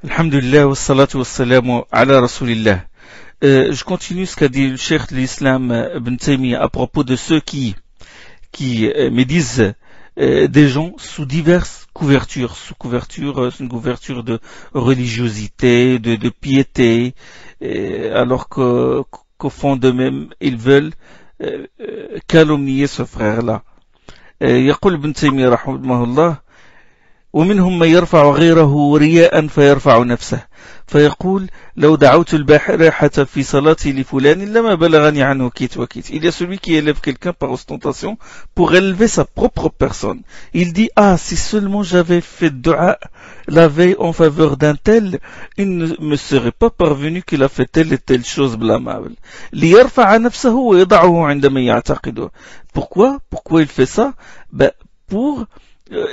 Alhamdulillah wa salatu wa salamu ala rasulillah. Je continue ce qu'a dit le cheikh de l'islam Ibn Taymiyyah à propos de ceux qui médisent des gens sous diverses couvertures. Sous couverture, une couverture de religiosité, de piété, alors qu'au fond d'eux-mêmes, ils veulent calomnier ce frère-là. يقول ابن تيمية رحمه الله: ومنهم من يرفع غيره رياء فيرفع نفسه فيقول لو دعوت البارحة في صلاتي لفلان لما بلغني عنه كيت وكيت. Il y a celui qui élève quelqu'un par ostentation pour élever sa propre personne. Il dit: ah, si seulement j'avais fait dua la veille en faveur d'un tel, il ne me serait pas parvenu qu'il a fait telle et telle chose blâmable. ليرفع نفسه ويضعه عند من يعتقده. Pourquoi il fait ça? Pour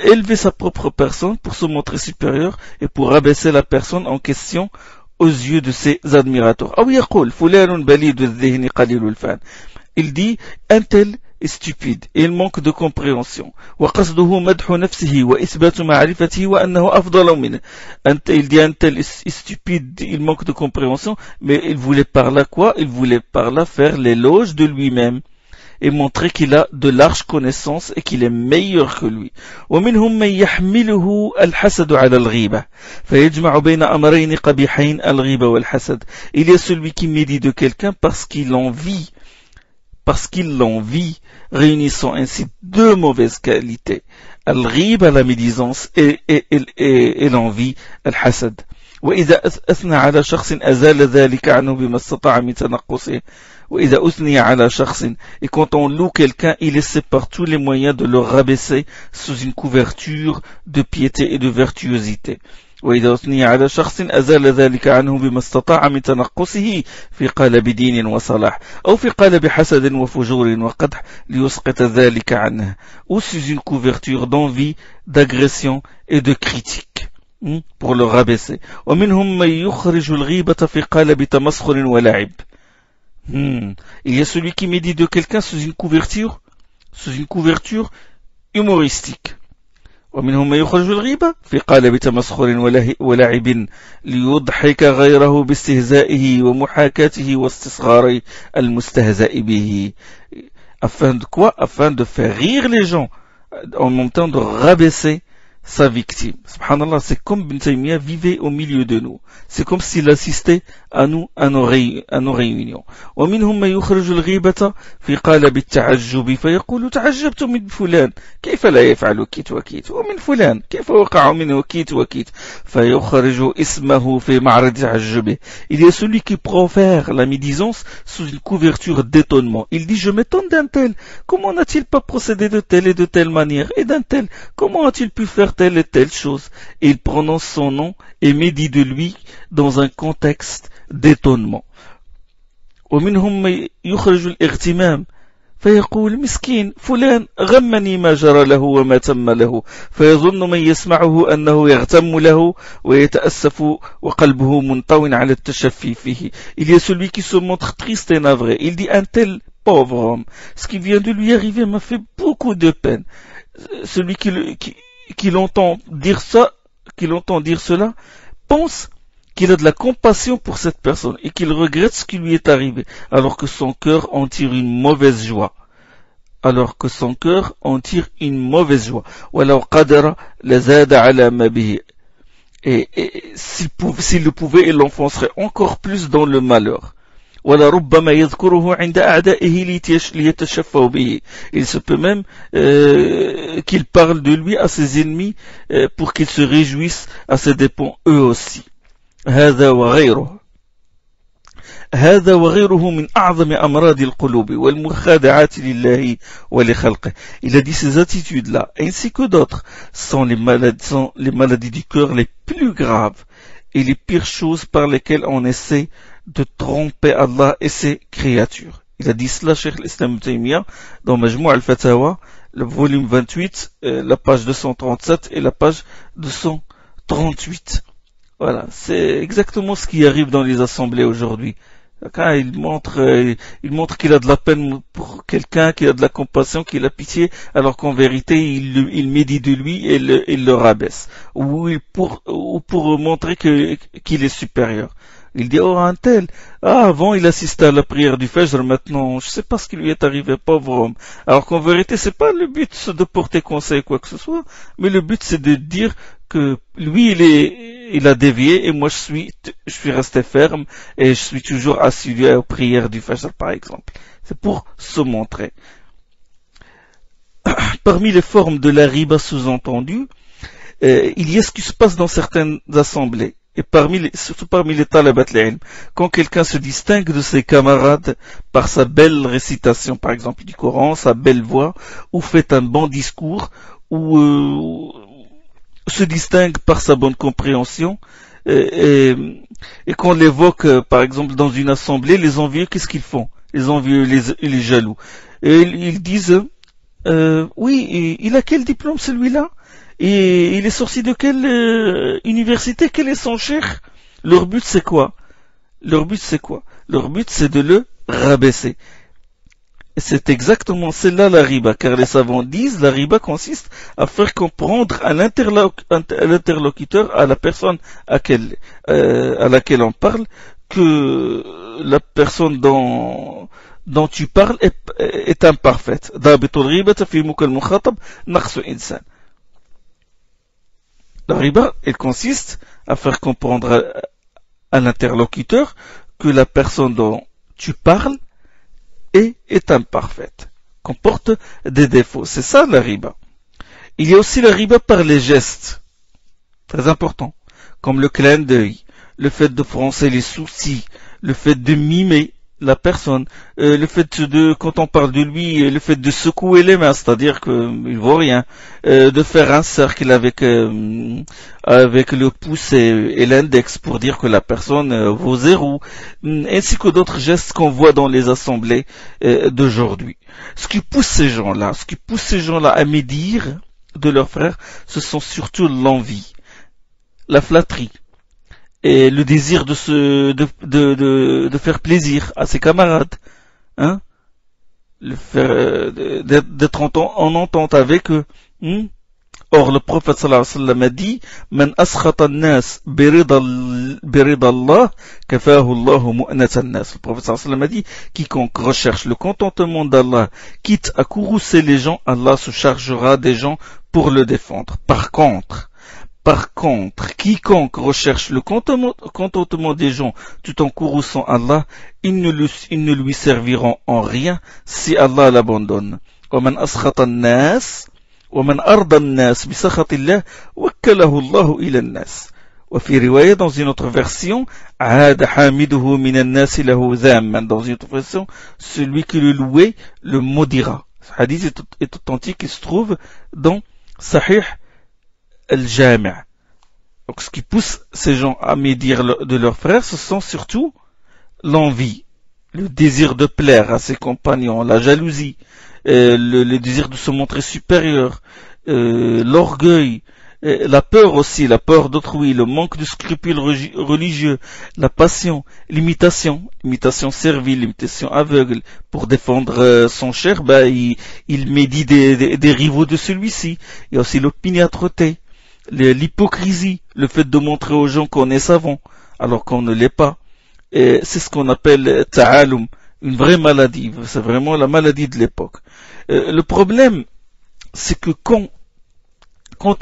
élever sa propre personne, pour se montrer supérieur et pour abaisser la personne en question aux yeux de ses admirateurs. Il dit: un tel est stupide et il manque de compréhension. Il dit: un tel est stupide, il manque de compréhension, mais il voulait par là quoi? Il voulait par là faire l'éloge de lui-même et montrer qu'il a de larges connaissances et qu'il est meilleur que lui. ومنهم من يحمله الحسد على الغيبة فيجمع بين أمرين قبيحين الغيبة والحسد. Il y a celui qui médit de quelqu'un parce qu'il l'envie, réunissant ainsi deux mauvaises qualités: الغيبة, la médisance, et l'envie, الحسد. وإذا أثنى على شخص أزال ذلك عنه بما استطاع من تنقصه. Et quand on loue quelqu'un, il essaie par tous les moyens de le rabaisser sous une couverture de piété et de virtuosité. وإذا أثني على شخص أزال ذلك عنه بما استطاع من تنقصه في قالب دين وصلاح أو في قالب حسد وفجور وقدح ليسقط ذلك عنه, ou sous une couverture d'envie, d'agression et de critique pour le rabaisser. ومنهم من يخرج الغيبة في قالب تمسخر ولعب. Il y a celui qui médit de quelqu'un sous une couverture humoristique. ومنهم من يخرج الغيبة في قالب تمسخر ولعب ليضحك غيره باستهزائه ومحاكاته واستصغار المستهزئ به. Afin de quoi? Afin de faire rire les gens en même temps de rabaisser sa victime. Subhanallah, c'est comme Ibn Taymiyyah vivait au milieu de nous. C'est comme s'il assistait à nous, à nos réunions. ومنهم من يخرج الغيبة في قالب التعجب فيقول: تعجبت من فلان كيف لا يفعل كيت وكيت ومن فلان كيف وقع منه كيت وكيت فيخرج اسمه في معرض تعجبه. Il y a celui qui profère la médisance sous une couverture d'étonnement. Il dit: je m'étonne d'un tel, comment n'a-t-il pas procédé de telle et de telle manière, et d'un tel, comment a-t-il pu faire telle et telle chose? Et il prononce son nom et médit de lui dans un contexte d'étonnement. ومنهم من يخرج الاغتمام فيقول: مسكين فلان غمني ما جرى له وما تم له فيظن من يسمعه أنه يغتم له ويتأسف وقلبه منطوٍ على التشفي فيه. Il y a celui qui se montre triste et navré. Il dit: un tel pauvre homme, ce qui vient de lui arriver m'a fait beaucoup de peine. Celui qui l'entend dire cela pense qu'il a de la compassion pour cette personne et qu'il regrette ce qui lui est arrivé, alors que son cœur en tire une mauvaise joie. Et s'il le pouvait, il l'enfoncerait encore plus dans le malheur. Il se peut même qu'il parle de lui à ses ennemis pour qu'ils se réjouissent à ses dépens eux aussi. هذا وغيره من أعظم أمراض القلوب والمخادعات لله ولخلقه. Il a dit: ces attitudes-là, ainsi que d'autres, sont les maladies du cœur les plus graves et les pires choses par lesquelles on essaie de tromper Allah et ses créatures. Il a dit cela, Cheikh l'Islam Ibn Taymiyyah, dans Majmou' al-Fatawa, le volume 28, la page 237 et la page 238. Voilà, c'est exactement ce qui arrive dans les assemblées aujourd'hui. Quand il montre qu'il a de la peine pour quelqu'un, qu'il a de la compassion, qu'il a pitié, alors qu'en vérité, il médit de lui et il le rabaisse. Ou pour montrer qu'il est supérieur. Il dit, oh, un tel, avant il assistait à la prière du Fajr, maintenant, je sais pas ce qui lui est arrivé, pauvre homme. Alors qu'en vérité, c'est pas le but de porter conseil quoi que ce soit, mais le but c'est de dire que lui, il a dévié et moi je suis resté ferme et je suis toujours assidu aux prières du Fajr, par exemple. C'est pour se montrer. Parmi les formes de la riba sous-entendue, il y a ce qui se passe dans certaines assemblées. Et surtout parmi les talabat al-ilm, quand quelqu'un se distingue de ses camarades par sa belle récitation, par exemple du Coran, sa belle voix, ou fait un bon discours, ou se distingue par sa bonne compréhension, et qu'on l'évoque, par exemple, dans une assemblée, les envieux, qu'est-ce qu'ils font? Les envieux, les jaloux. Et ils disent, oui, il a quel diplôme celui-là? Et il est sorti de quelle université? Quel est son cheikh? Leur but c'est quoi? Leur but c'est de le rabaisser. Et c'est exactement celle-là la riba, car les savants disent la riba consiste à faire comprendre à l'interlocuteur, à la personne à laquelle on parle, que la personne dont tu parles est imparfaite. La riba, elle consiste à faire comprendre à l'interlocuteur que la personne dont tu parles est imparfaite, comporte des défauts. C'est ça la riba. Il y a aussi la riba par les gestes, très important, comme le clin d'œil, le fait de froncer les sourcils, le fait de mimer la personne, le fait quand on parle de lui, le fait de secouer les mains, c'est-à-dire qu'il vaut rien, de faire un cercle avec le pouce et l'index pour dire que la personne vaut zéro, ainsi que d'autres gestes qu'on voit dans les assemblées d'aujourd'hui. Ce qui pousse ces gens-là à médire de leurs frères, ce sont surtout l'envie, la flatterie, et le désir de faire plaisir à ses camarades, hein, d'être en entente avec eux. Or, le prophète sallallahu alayhi wa sallam a dit, Man askhata an-nas birida Allah, kafahu Allahu mu'nata an-nas. Le prophète sallallahu alayhi wa sallam a dit, quiconque recherche le contentement d'Allah, quitte à courroucer les gens, Allah se chargera des gens pour le défendre. Par contre, quiconque recherche le contentement des gens tout en courrouçant Allah, ils ne lui serviront en rien si Allah l'abandonne. وَمَنْ أَسْخَطَ النَّاسِ وَمَنْ أَرْضَ النَّاسِ بِسَخَطِ اللَّهِ وَكَّلَهُ اللَّهُ إِلَى النَّاسِ. وفي رواية, dans une autre version, عاد حامده من الناس له ذاما. Dans une autre version, celui qui le louait le maudira. Ce hadith est authentique, il se trouve dans Sahih al-Jami'. Donc ce qui pousse ces gens à médire de leurs frères, ce sont surtout l'envie, le désir de plaire à ses compagnons, la jalousie, le désir de se montrer supérieur, l'orgueil, la peur aussi, la peur d'autrui, le manque de scrupules religieux, la passion, l'imitation servile, l'imitation aveugle. Pour défendre son cher, il médit des rivaux de celui-ci. Il y a aussi l'opiniâtreté, l'hypocrisie, le fait de montrer aux gens qu'on est savant alors qu'on ne l'est pas. Et c'est ce qu'on appelle ta'alum, une vraie maladie. C'est vraiment la maladie de l'époque. Le problème, c'est que quand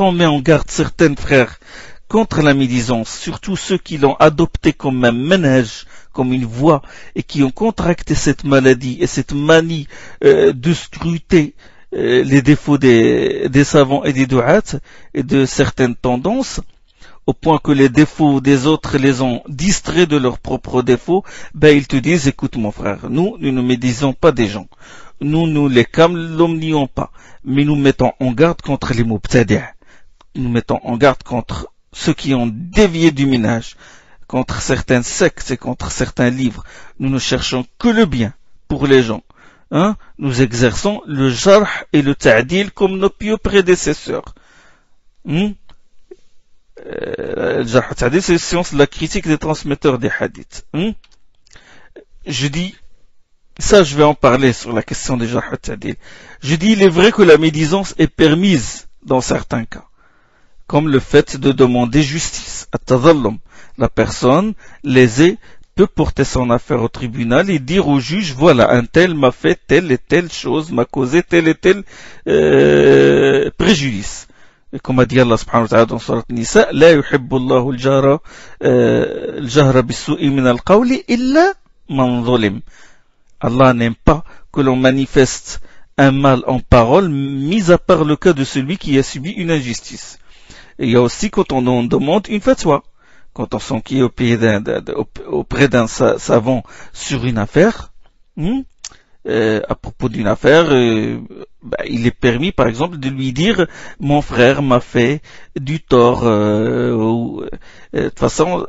on met en garde certains frères contre la médisance, surtout ceux qui l'ont adopté comme un manhaj, comme une voie, et qui ont contracté cette maladie et cette manie de scruter les défauts des savants et des du'at et de certaines tendances, au point que les défauts des autres les ont distraits de leurs propres défauts, ils te disent, écoute mon frère, nous ne médisons pas des gens. Nous les calomnions pas, mais nous mettons en garde contre les mubtadi'. Nous mettons en garde contre ceux qui ont dévié du minhaj, contre certaines sectes et contre certains livres. Nous ne cherchons que le bien pour les gens. Nous exerçons le jarh et le ta'dil comme nos pieux prédécesseurs. Le jarh et le ta'dil, c'est la science de la critique des transmetteurs des hadiths. je dis, ça je vais en parler sur la question des jarh al-ta'dil. Je dis, il est vrai que la médisance est permise dans certains cas, comme le fait de demander justice, at-tadallum. La personne lésée peut porter son affaire au tribunal et dire au juge, voilà, un tel m'a fait telle et telle chose, m'a causé tel et tel préjudice. Et comme a dit Allah subhanahu wa ta'ala dans Surat Nisa, la yuhibbu Allahu al-jahra bis-su'i min al-qawli illa man zulim. Allah n'aime pas que l'on manifeste un mal en parole, mis à part le cas de celui qui a subi une injustice. Et il y a aussi quand on demande une fatwa. Quand on s'enquille auprès d'un savant sur une affaire, à propos d'une affaire, il est permis, par exemple, de lui dire « Mon frère m'a fait du tort ». De toute façon,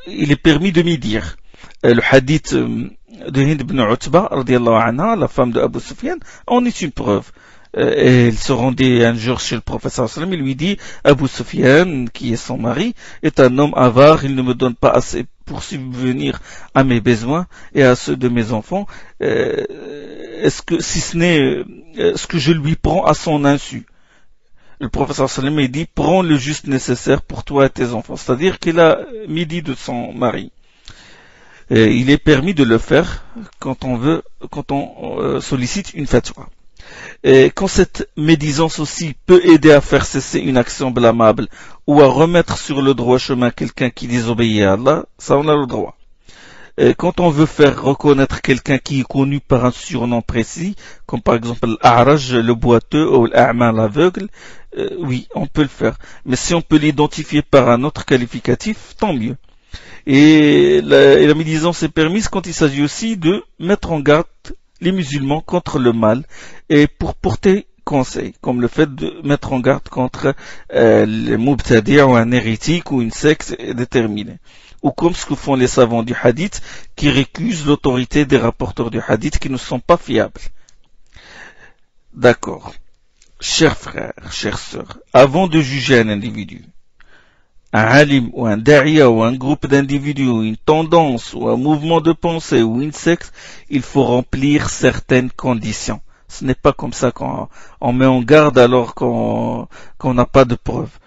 il est permis de m'y dire. Le hadith de Hind ibn Utba, radiyallahu anha, la femme de Abu Sufyan, en est une preuve. Et il se rendait un jour chez le prophète sallam, il lui dit, Abu Sufyan, qui est son mari, est un homme avare, il ne me donne pas assez pour subvenir à mes besoins et à ceux de mes enfants. Est-ce que, si ce n'est ce que je lui prends à son insu? Le prophète sallam dit, prends le juste nécessaire pour toi et tes enfants. C'est-à-dire qu'il a midi de son mari. Il est permis de le faire quand on sollicite une fatwa. Et quand cette médisance aussi peut aider à faire cesser une action blâmable ou à remettre sur le droit chemin quelqu'un qui désobéit à Allah, ça on a le droit. Et quand on veut faire reconnaître quelqu'un qui est connu par un surnom précis, comme par exemple l'A'raj, le boiteux, ou l'A'ma, l'aveugle, oui, on peut le faire. Mais si on peut l'identifier par un autre qualificatif, tant mieux. Et la médisance est permise quand il s'agit aussi de mettre en garde les musulmans contre le mal et pour porter conseil, comme le fait de mettre en garde contre les mubtadi' ou un hérétique ou une secte déterminée. Ou comme ce que font les savants du hadith qui récusent l'autorité des rapporteurs du hadith qui ne sont pas fiables. D'accord. Chers frères, chères sœurs, avant de juger un individu, un alim ou un da'iya ou un groupe d'individus ou une tendance ou un mouvement de pensée ou une secte, il faut remplir certaines conditions. Ce n'est pas comme ça qu'on met en garde alors qu'on n'a pas de preuves,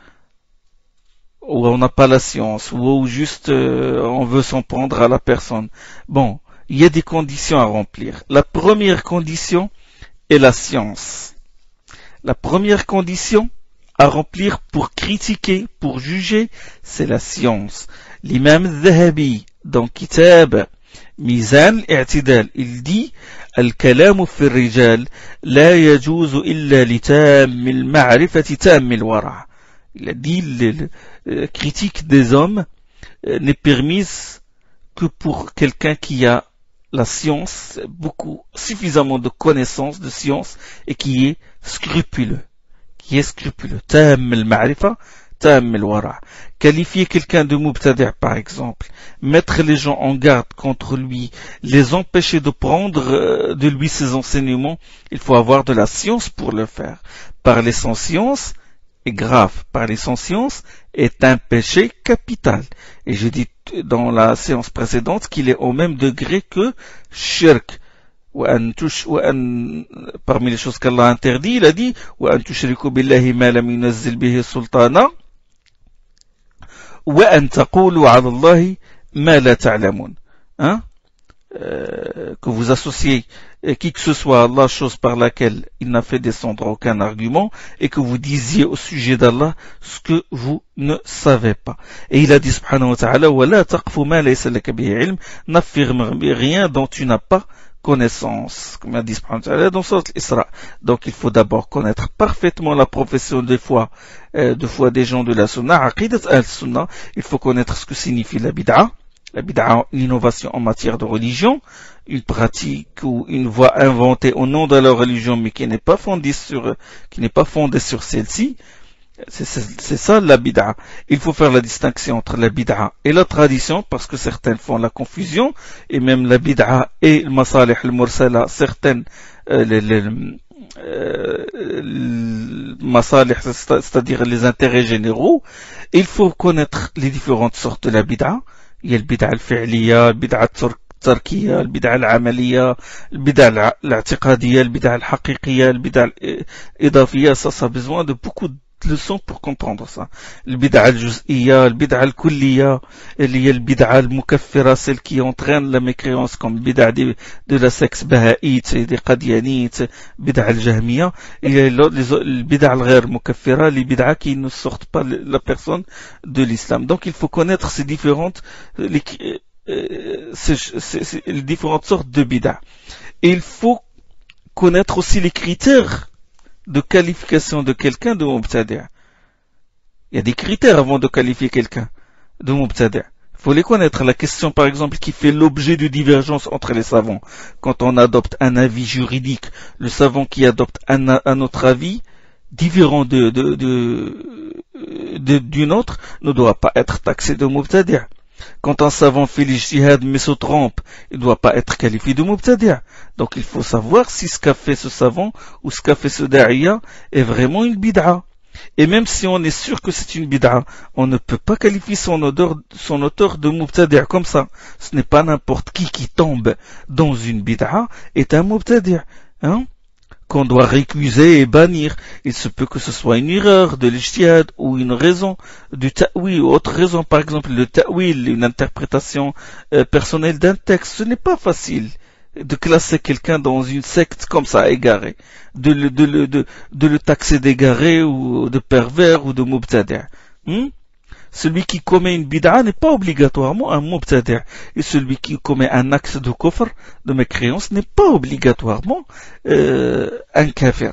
ou on n'a pas la science, ou juste on veut s'en prendre à la personne. Bon, il y a des conditions à remplir. La première condition est la science. La première condition à remplir pour critiquer, pour juger, c'est la science. L'imam Zahabi, dans Kitab Mizan al-i'tidal, il dit الكلام في الرجال لا يجوز إلا لتام المعرفة تام الورع. Il a dit la critique des hommes n'est permise que pour quelqu'un qui a la science, suffisamment de connaissances de science et qui est scrupuleux. Tam al-ma'rifa, tam al-wara. Qualifier quelqu'un de mubtadi' par exemple, mettre les gens en garde contre lui, les empêcher de prendre de lui ses enseignements, il faut avoir de la science pour le faire. Parler sans science est grave. Parler sans science est un péché capital. Et je dis dans la séance précédente qu'il est au même degré que shirk. Parmi les choses qu'Allah interdit, il a dit وَأَن تُشْرِكُوا بِاللَّهِ مَا لَمْ يُنَزِّلْ بِهِ سُلْطَانًا وَأَن تَقُولُوا عَلَى اللَّهِ مَا لَا تَعْلَمُونَ. Que vous associez qui que ce soit à Allah, chose par laquelle il n'a fait descendre aucun argument, et que vous disiez au sujet d'Allah ce que vous ne savez pas. Et il a dit subhanahu wa ta'ala وَلَا تَقْفُ مَا لَيْسَ لَكَ بِهِ عِلْمٍ, n'affirme rien dont tu n'as pas connaissance, comme a dit subhanahu wa ta'ala dans Surat Isra. Donc il faut d'abord connaître parfaitement la profession de foi des gens de la Sunna, Aqidat al-Sunna. Il faut connaître ce que signifie la bid'a. La bid'a, l'innovation en matière de religion, une pratique ou une voie inventée au nom de la religion mais qui n'est pas fondée sur celle-ci. C'est ça la bid'a. Il faut faire la distinction entre la bid'a et la tradition, parce que certaines font la confusion, et même la bid'a et le masalih al-mursala, certaines masalih, c'est-à-dire les intérêts généraux. Il faut connaître les différentes sortes de la bid'a. Il y a le bid'a al-fi'liya, le bid'a التركية، البدعة العملية، البدعة الاعتقادية، البدعة الحقيقية، البدعة الإضافية. Ça a besoin de beaucoup de leçons pour comprendre ça. البدعة الجزئية، البدعة الكلية اللي هي البدعة المكفرة، celle qui entraîne la mécréance comme بدعة de la secte بهائيت، des قاديانيت، بدعة الجهمية. Il y a البدعة الغير مكفرة، les بدعة qui ne sortent pas la personne de l'islam. Donc il faut connaître ces différentes les différentes sortes de bid'a. Et il faut connaître aussi les critères de qualification de quelqu'un de mubtadi'. Il y a des critères avant de qualifier quelqu'un de mubtadi'. Il faut les connaître. La question, par exemple, qui fait l'objet de divergence entre les savants. Quand on adopte un avis juridique, le savant qui adopte un autre avis différent d'une autre ne doit pas être taxé de mubtadi'. Quand un savant fait l'ijtihad mais se trompe, il ne doit pas être qualifié de mubtadi'. Donc il faut savoir si ce qu'a fait ce savant ou ce qu'a fait ce da'iya est vraiment une bid'a. Et même si on est sûr que c'est une bid'a, on ne peut pas qualifier son auteur de mubtadi' comme ça. Ce n'est pas n'importe qui tombe dans une bid'a est un mubtadi'. Hein? Qu'on doit récuser et bannir. Il se peut que ce soit une erreur de l'ijtihad ou une raison du ta'wil ou autre raison. Par exemple, le ta'wil, une interprétation personnelle d'un texte. Ce n'est pas facile de classer quelqu'un dans une secte comme ça, égaré. De le taxer d'égaré ou de pervers ou de mubtadi'. Celui qui commet une bid'a n'est pas obligatoirement un mubtadi'. Et celui qui commet un acte de kufr, de mécréance, n'est pas obligatoirement un kafir.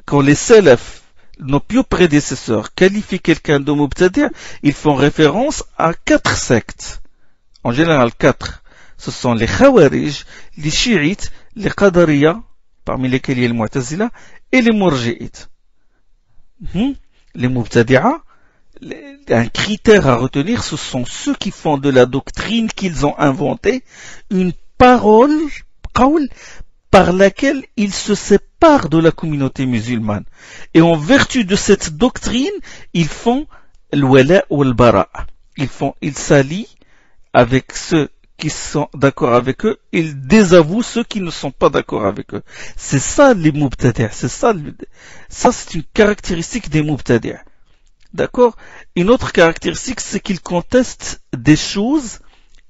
Quand les salafs, nos pieux prédécesseurs, qualifient quelqu'un de mubtadi', ils font référence à 4 sectes. En général 4. Ce sont les khawarij, les chiites, les qadariya, parmi lesquels il y a le mu'tazila, et les murji'ites. Les mubtadi'a, un critère à retenir, ce sont ceux qui font de la doctrine qu'ils ont inventée une parole, qawl, par laquelle ils se séparent de la communauté musulmane. Et en vertu de cette doctrine, ils font l'wala ou l'bara. Ils s'allient avec ceux qui sont d'accord avec eux, ils désavouent ceux qui ne sont pas d'accord avec eux. C'est ça les mubtadi', ça c'est une caractéristique des mubtadi'. D'accord? Une autre caractéristique, c'est qu'ils contestent des choses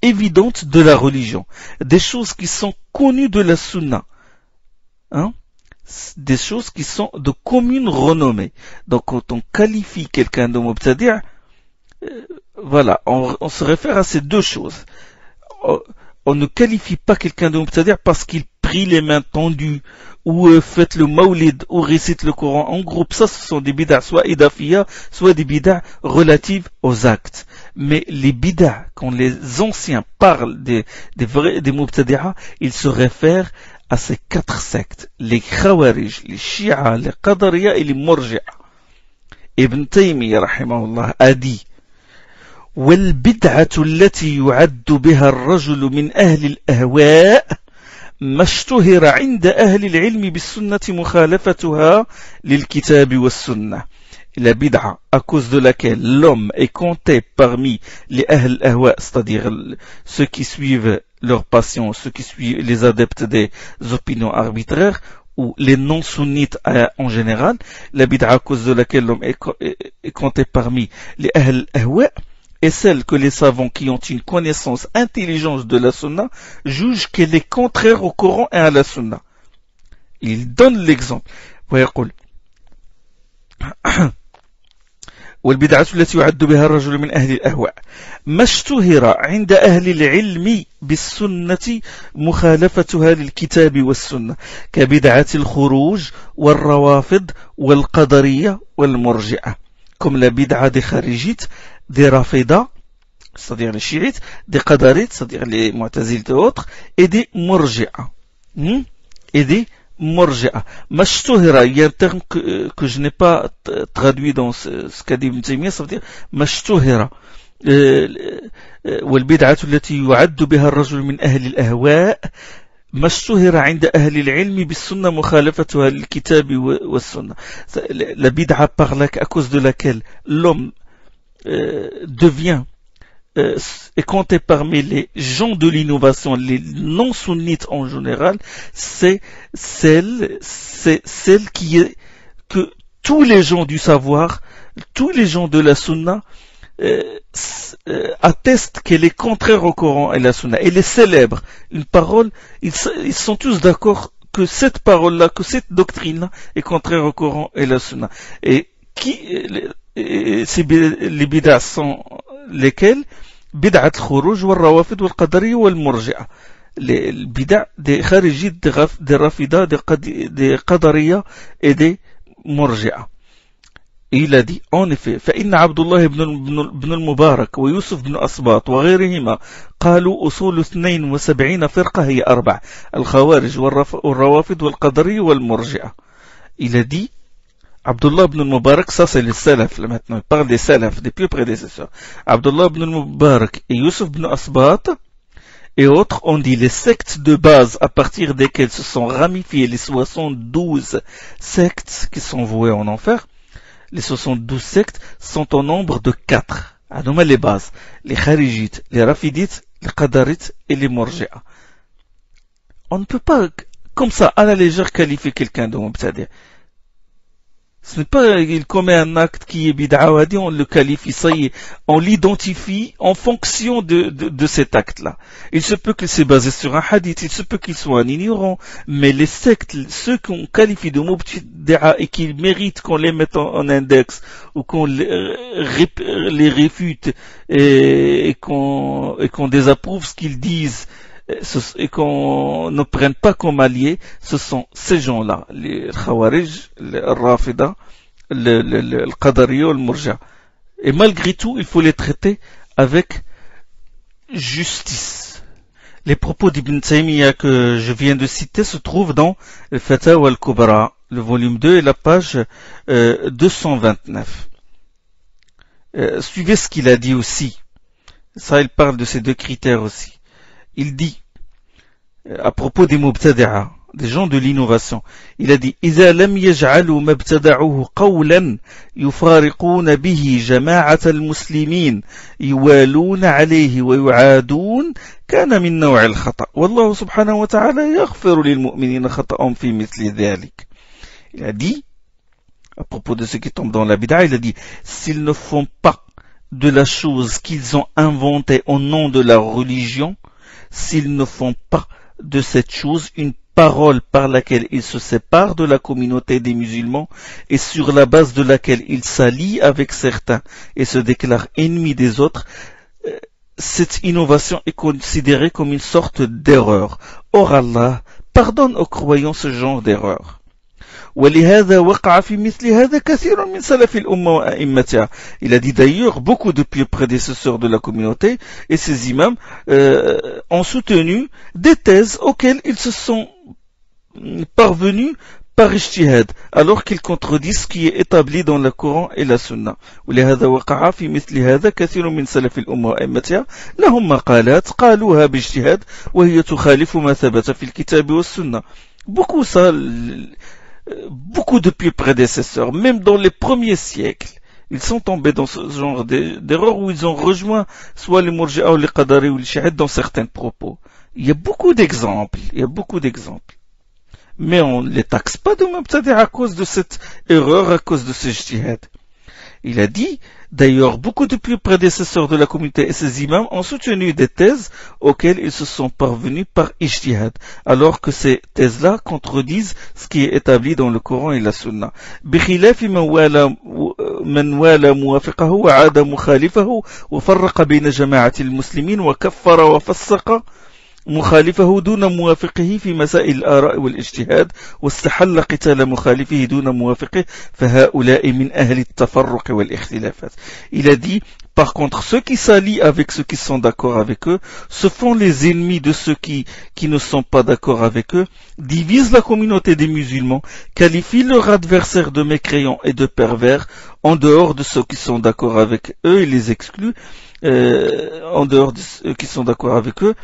évidentes de la religion, des choses qui sont connues de la sunna, des choses qui sont de commune renommée. Donc quand on qualifie quelqu'un de mubtadi', voilà, on se réfère à ces deux choses. On ne qualifie pas quelqu'un de mubtadi' parce qu'il prie les mains tendues ou fait le mawlid ou récite le Coran en groupe. Ça, ce sont des bid'a soit idafiyya, soit des bid'a relatives aux actes. Mais les bid'a, quand les anciens parlent des mubtadi'a, ils se réfèrent à ces 4 sectes. Les khawarij, les shi'a, les qadariya et les murji'a. Ibn Taymiyyah, rahimahullah, a dit والبدعة التي يعد بها الرجل من أهل الأهواء ما اشتهر عند أهل العلم بالسنة مخالفتها للكتاب والسنة. La bid'a à cause de laquelle l'homme est compté parmi les ahl ahwa, c'est-à-dire ceux qui suivent leur passion, ceux qui suivent les adeptes des opinions arbitraires ou les non-sunnites en général, la bid'a à cause de laquelle l'homme est compté parmi les ahl ahwa, est celle que les savants qui ont une connaissance intelligente de la sunna jugent qu'elle est contraire au Coran et à la sunna. Il donne l'exemple. والبدعة التي يعد بها الرجل من أهل الأهواء ما اشتهر عند أهل العلم بالسنة مخالفتها للكتاب والسنة كبدعة الخروج والروافض والقدرية والمرجئة comme la bid'a des kharijites, des rafidas, c'est-à-dire les chiites, des qadarites, c'est-à-dire les mu'tazilites et autres, et des murji'a. Et des murji'a. Mashtuhira, il y a un terme que je n'ai pas traduit dans ce qu'a dit Ibn Taymiyyah, ça veut dire mashtuhira. والبدعة التي يعد بها الرجل من أهل الأهواء ما اشتهر عند أهل العلم بالسنة مخالفتها للكتاب والسنة. La bid'a à cause de laquelle l'homme devient est compté parmi les gens de l'innovation, les non-sunnites en général, c'est celle qui est, que tous les gens du savoir, tous les gens de la sunna, attestent qu'elle est contraire au Coran et la sunna. Elle est célèbre. Une parole, ils sont tous d'accord que cette parole-là, que cette doctrine-là est contraire au Coran et la sunna. Et les bid'as sont lesquels? Bid'at al-khuruj wal-rawafid wal-qadariyya wal-murji'a. Les bid'as des kharijites, des rafidas, des qadariyya et des murji'a. Et il a dit, en effet, فإن عبد الله بن المبارك ويوسف بن أصباط وغيرهما قالوا أصول 72 فرقة هي 4 الخوارج والروافد والقدرية والمرجئة. Il a dit, Abdullah ibn al-Mubarak, ça c'est les salaf, là maintenant, il parle des salaf, des plus prédécesseurs. Abdullah ibn al-Mubarak et Yusuf ibn Asbat et autres ont dit les sectes de base à partir desquelles se sont ramifiées les 72 sectes qui sont vouées en enfer. Les 72 sectes sont au nombre de 4. À nommer les bases. Les kharijites, les rafidites, les qadarites et les murji'a. On ne peut pas, comme ça, à la légère, qualifier quelqu'un de mubtadi'. Ce n'est pas, il commet un acte qui est bid'a wadi, on le qualifie, ça y est, on l'identifie en fonction de cet acte-là. Il se peut qu'il s'est basé sur un hadith, il se peut qu'il soit un ignorant, mais les sectes, ceux qu'on qualifie de mubtadi'a et qui méritent qu'on les mette en index, ou qu'on les réfute, et qu'on désapprouve ce qu'ils disent, et qu'on ne prenne pas comme alliés, ce sont ces gens-là, les Khawarij, les Rafida, le Qadariya, le Murja. Et malgré tout, il faut les traiter avec justice. Les propos d'Ibn Taymiyyah que je viens de citer se trouvent dans le Fatawa al-Kubra, le volume 2 et la page 229. Suivez ce qu'il a dit aussi. Ça, il parle de ces deux critères aussi. Il dit, à propos des mubtadi'a, des gens de l'innovation, il a dit, إذا لم يجعلوا ما ابتدعوه قولا يفارقون به جماعة المسلمين يوالون عليه ويعادون كان من نوع الخطأ والله سبحانه وتعالى يغفر للمؤمنين خطأهم في مثل ذلك. Il a dit, à propos de ceux qui tombent dans la bid'a, il a dit, s'ils ne font pas de la chose qu'ils ont inventée au nom de la religion, s'ils ne font pas de cette chose une parole par laquelle ils se séparent de la communauté des musulmans et sur la base de laquelle ils s'allient avec certains et se déclarent ennemis des autres, cette innovation est considérée comme une sorte d'erreur. Or Allah pardonne aux croyants ce genre d'erreur. ولهذا وقع في مثل هذا كثير من سلف الأمة وأئمتها. Il a dit d'ailleurs, beaucoup de pieux prédécesseurs de la communauté et ces imams ont soutenu des thèses auxquelles ils se sont parvenus par ijtihad, alors qu'ils contredisent ce qui est établi dans le Coran et la Sunna. ولهذا وقع في مثل هذا كثير من سلف الأمة وأئمتها لهم مقالات قالوها باجتهاد وهي تخالف ما ثبت في الكتاب والسنة. Beaucoup de pieux prédécesseurs, même dans les premiers siècles, ils sont tombés dans ce genre d'erreurs où ils ont rejoint soit les Murji'a ou les Qadari ou les Shi'at dans certains propos. Il y a beaucoup d'exemples, Mais on ne les taxe pas de mubtadi' à cause de cette erreur, à cause de ce ijtihad. Il a dit, d'ailleurs, beaucoup de plus prédécesseurs de la communauté et ses imams ont soutenu des thèses auxquelles ils se sont parvenus par ijtihad, alors que ces thèses-là contredisent ce qui est établi dans le Coran et la Sunna. بخلاف من والى موافقه وعاد مخالفه وفرق بين جماعة المسلمين وكفر وفسق مخالفه دون موافقه في مسائل الآراء والاجتهاد واستحل قتال مخالفه دون موافقه فهؤلاء من أهل التفرق والاختلافات. Il a dit, par contre, ceux qui s'allient avec ceux qui sont d'accord avec eux se font les ennemis de ceux qui ne sont pas d'accord avec eux, divisent la communauté des musulmans, qualifient leurs adversaires de mécréants et de pervers en dehors de ceux qui sont d'accord avec eux et les excluent en dehors de ceux qui sont d'accord avec eux,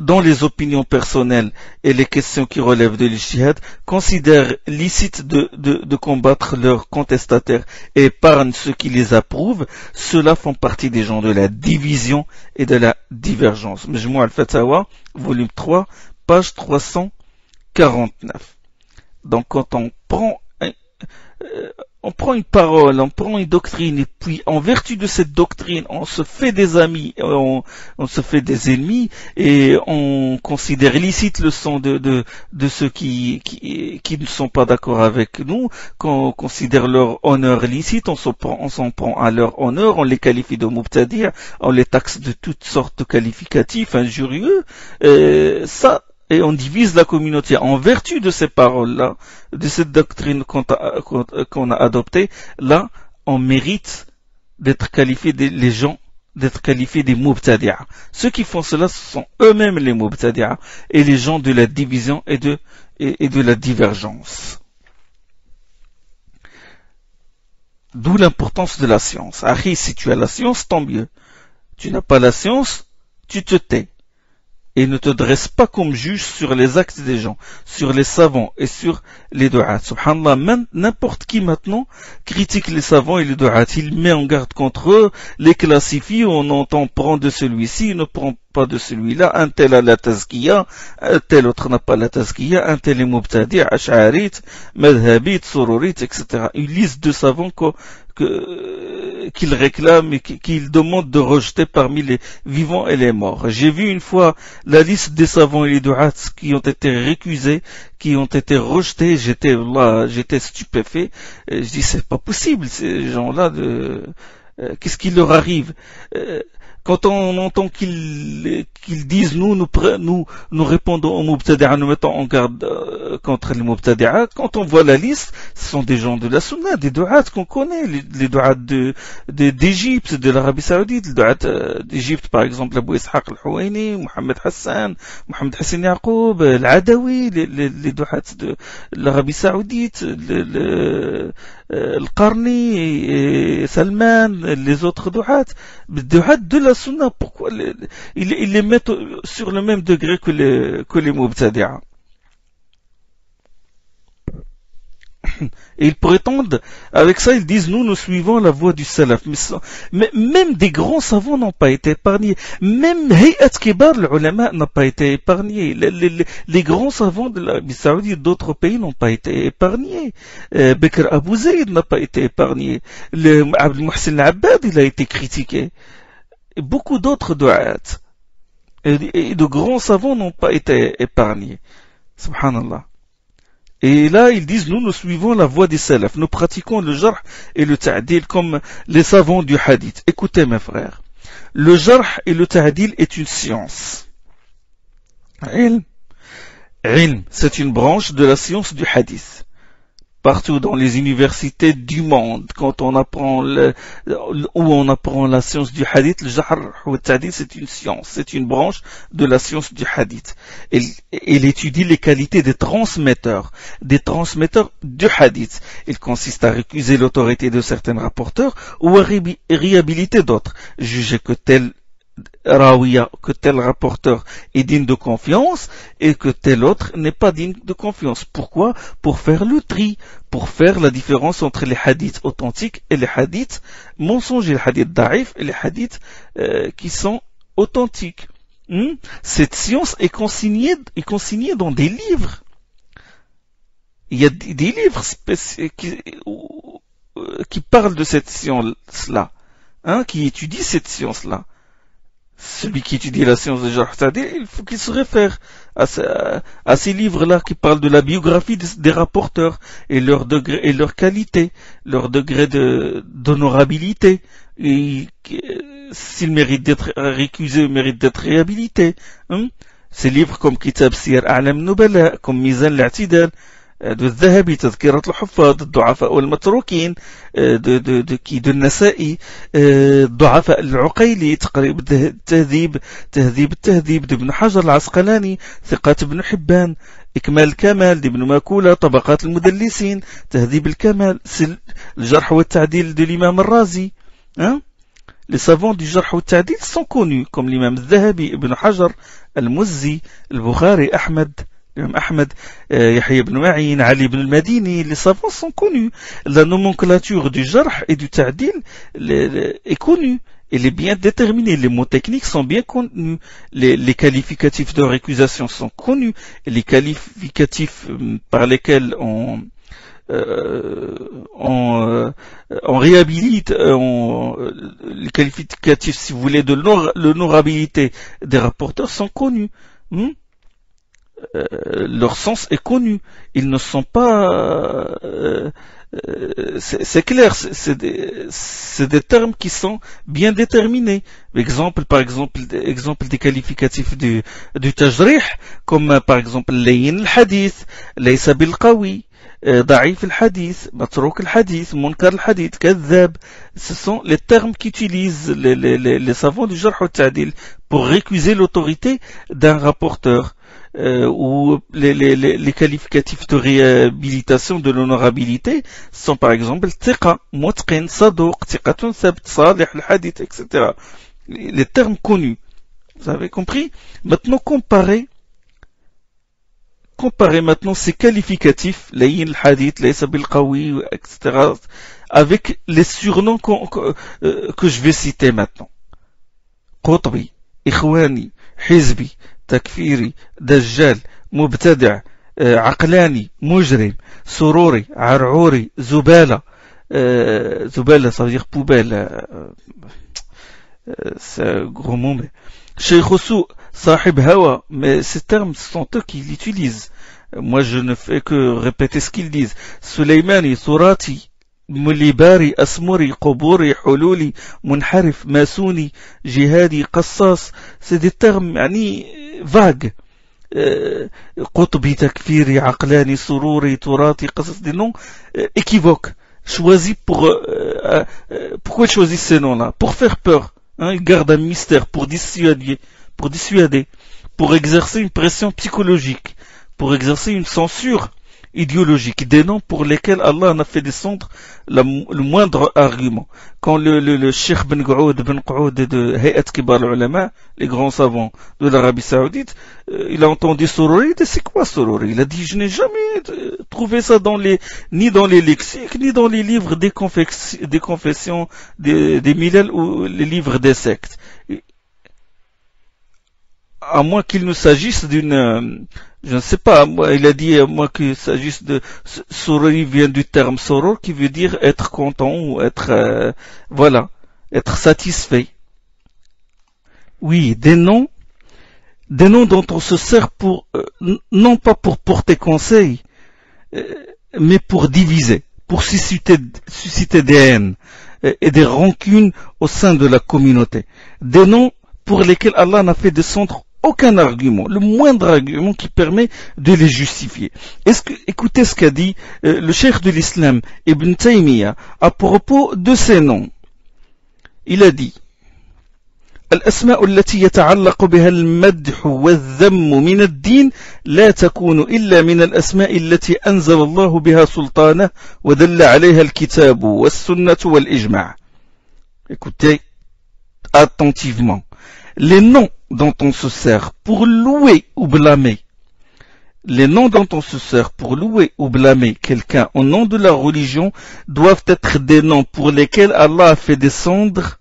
dans les opinions personnelles et les questions qui relèvent de l'ijtihad, considèrent licite de combattre leurs contestataires et épargnent ceux qui les approuvent, ceux-là font partie des gens de la division et de la divergence. Majmou' al-Fatawa, volume 3, page 349. Donc quand on prend une parole, on prend une doctrine, et puis en vertu de cette doctrine, on se fait des amis, on se fait des ennemis, et on considère licite le sang de ceux qui ne sont pas d'accord avec nous, qu'on considère leur honneur licite, on s'en prend à leur honneur, on les qualifie de mubtadi', on les taxe de toutes sortes de qualificatifs injurieux, et on divise la communauté en vertu de ces paroles-là, de cette doctrine qu'on a adoptée. Là, on mérite d'être qualifié d'être qualifiés des mubtadi'a. Ceux qui font cela, ce sont eux-mêmes les mubtadi'a et les gens de la division et de la divergence. D'où l'importance de la science. Akhi, si tu as la science, tant mieux. Tu n'as pas la science, tu te tais. Et ne te dresse pas comme juge sur les actes des gens, sur les savants et sur les du'at. Subhanallah, même n'importe qui maintenant critique les savants et les du'at. Il met en garde contre eux, les classifie, on entend prendre de celui-ci, ne prend pas de celui-là, un tel a la tazkiya, un tel autre n'a pas la tazkiya, un tel est mubtadi', ash'arit, madhabit, sururit, etc. Une liste de savants qu'il réclame et qu'il demande de rejeter parmi les vivants et les morts. J'ai vu une fois la liste des savants et les du'ats qui ont été récusés, qui ont été rejetés. J'étais stupéfait. Je dis c'est pas possible ces gens-là. Qu'est-ce qui leur arrive? Quand on entend qu'ils disent nous répondons aux mubtadi'a, nous mettons en garde contre les mubtadi'a, quand on voit la liste, ce sont des gens de la sunna, des du'at qu'on connaît, les du'at d'Égypte, de l'Arabie Saoudite, les du'at d'Égypte par exemple, Abou Ishaq al-Huwaini, Mohamed Hassan Yaqoub, al-Adawi, les du'at de l'Arabie Saoudite, Al-Qarni et Salman, les autres du'at de la sunna, pourquoi ils les mettent sur le même degré que les mubtadi'a? Et ils prétendent, avec ça, ils disent, nous suivons la voie du salaf. Mais même des grands savants n'ont pas été épargnés. Même Hayat Kibar, l'ulama, n'a pas été épargné. Les grands savants de l'Arabie Saoudite d'autres pays n'ont pas été épargnés. Bekr Abou Zayd n'a pas été épargné. Abdel Mohsen Abbad, il a été critiqué. Et beaucoup d'autres du'at et de grands savants n'ont pas été épargnés. Subhanallah. Et là, ils disent, nous suivons la voie des salaf. Nous pratiquons le jarh et le ta'dil comme les savants du hadith. Écoutez, mes frères. Le jarh et le ta'dil est une science. Ilm, c'est une branche de la science du hadith. Partout dans les universités du monde, quand on apprend la science du hadith, le jarh ou le ta'dil, c'est une science, c'est une branche de la science du hadith. Il étudie les qualités des transmetteurs du hadith. Il consiste à récuser l'autorité de certains rapporteurs ou à réhabiliter d'autres, juger que tel rapporteur est digne de confiance et que tel autre n'est pas digne de confiance. Pourquoi? Pour faire le tri, pour faire la différence entre les hadiths authentiques et les hadiths mensongers, les hadiths da'if et les hadiths qui sont authentiques. Cette science est consignée dans des livres. Il y a des livres qui parlent de cette science-là, qui étudient cette science-là. Celui qui étudie la science de jarh ta'dil, il faut qu'il se réfère à ces livres-là qui parlent de la biographie des rapporteurs et leur degré et leur qualité, leur degré d'honorabilité, et s'ils méritent d'être récusés, méritent d'être réhabilités. Ces livres comme Kitab Siyar A'lam Nubala, comme Mizan al-I'tidal, de الذهبي تذكرة الحفاظ الضعفاء والمتروكين de النسائي الضعفاء العقيلي تقريب تهذيب ابن حجر العسقلاني ثقات ابن حبان إكمال الكمال ابن ماكولة طبقات المدلسين تهذيب الكمال الجرح والتعديل de l'imam الرازي les savants du Jarh wa Ta'dil sont connus, comme l'imam Zahabi, Ibn Hajar, Al-Muzzi, Al-Bukhari, Ahmed, l'imam Ahmed, Yahya ibn Ma'in, Ali ibn al-Madini. Les savants sont connus. La nomenclature du Jarh et du Ta'dil est connue. Elle est bien déterminée. Les mots techniques sont bien connus. Les qualificatifs de récusation sont connus. Et les qualificatifs par lesquels on réhabilite les qualificatifs, si vous voulez, de l'honorabilité des rapporteurs sont connus. Leur sens est connu. Ils ne sont pas c'est clair, c'est des termes qui sont bien déterminés. Par exemple des qualificatifs du tajrih, comme par exemple layin al-hadith, laysa bil qawi, ضعيف الحديث, متروك الحديث, منكر الحديث, كذاب. Ce sont les termes qu'utilisent les savants du Jarh wa Ta'dil pour récuser l'autorité d'un rapporteur. Ou les qualificatifs de réhabilitation de l'honorabilité sont par exemple thiqa, mutqin, saduq, thiqatun thabt, salih al-hadith, etc. Les termes connus. Vous avez compris? Maintenant, comparez maintenant ces qualificatifs, layin al-hadith, laysa bil qawi, etc., avec les surnoms que je vais citer maintenant. Qutbi, Ikhwani, Hizbi, Takfiri, Dajjal, Mubtada', Aqlani, Mujrim, Sururi, Ar'uri, Zubala. Zubala, ça veut dire poubelle. C'est un gros mot, mais Sheikh Sou, Sahib Hawa, mais ces termes sont eux qui l'utilisent. Moi, je ne fais que répéter ce qu'ils disent. Sulaymani, Surati, Mulibari, Asmuri, Quburi, Hululi, Munharif, Masouni, Jihadi, Qassas. C'est des termes vagues. Qutbi, Takfiri, Aqlani, Sururi, Turati, Qassas, des noms équivoques. Choisis pourquoi ils choisissent ces noms-là? Pour faire peur. Ils gardent un mystère, pour dissuader, pour exercer une pression psychologique, pour exercer une censure idéologique, des noms pour lesquels Allah en a fait descendre le moindre argument. Quand le Cheikh Ben G'oud de Hayat Kibar al-Ulama, les grands savants de l'Arabie Saoudite, il a entendu Sururi, c'est quoi Sururi? Il a dit, je n'ai jamais trouvé ça ni dans les lexiques, ni dans les livres des confessions, des milal ou les livres des sectes. À moins qu'il ne s'agisse d'une, je ne sais pas, il a dit à moins qu'il s'agisse de Sururi vient du terme soror qui veut dire être content ou être être satisfait. Oui, des noms dont on se sert pour non pas pour porter conseil, mais pour diviser, pour susciter des haines et des rancunes au sein de la communauté. Des noms pour lesquels Allah n'a fait descendre aucun argument, le moindre argument qui permet de les justifier. Écoutez ce qu'a dit le cheikh de l'islam, Ibn Taymiyyah, à propos de ces noms. Il a dit, الأسماء التي يتعلق بها المدح والذم من الدين لا تكون إلا من الأسماء التي أنزل الله بها سلطانه ودل عليها الكتاب والسنة والإجماع. Écoutez attentivement. Les noms dont on se sert pour louer ou blâmer, quelqu'un au nom de la religion doivent être des noms pour lesquels Allah a fait descendre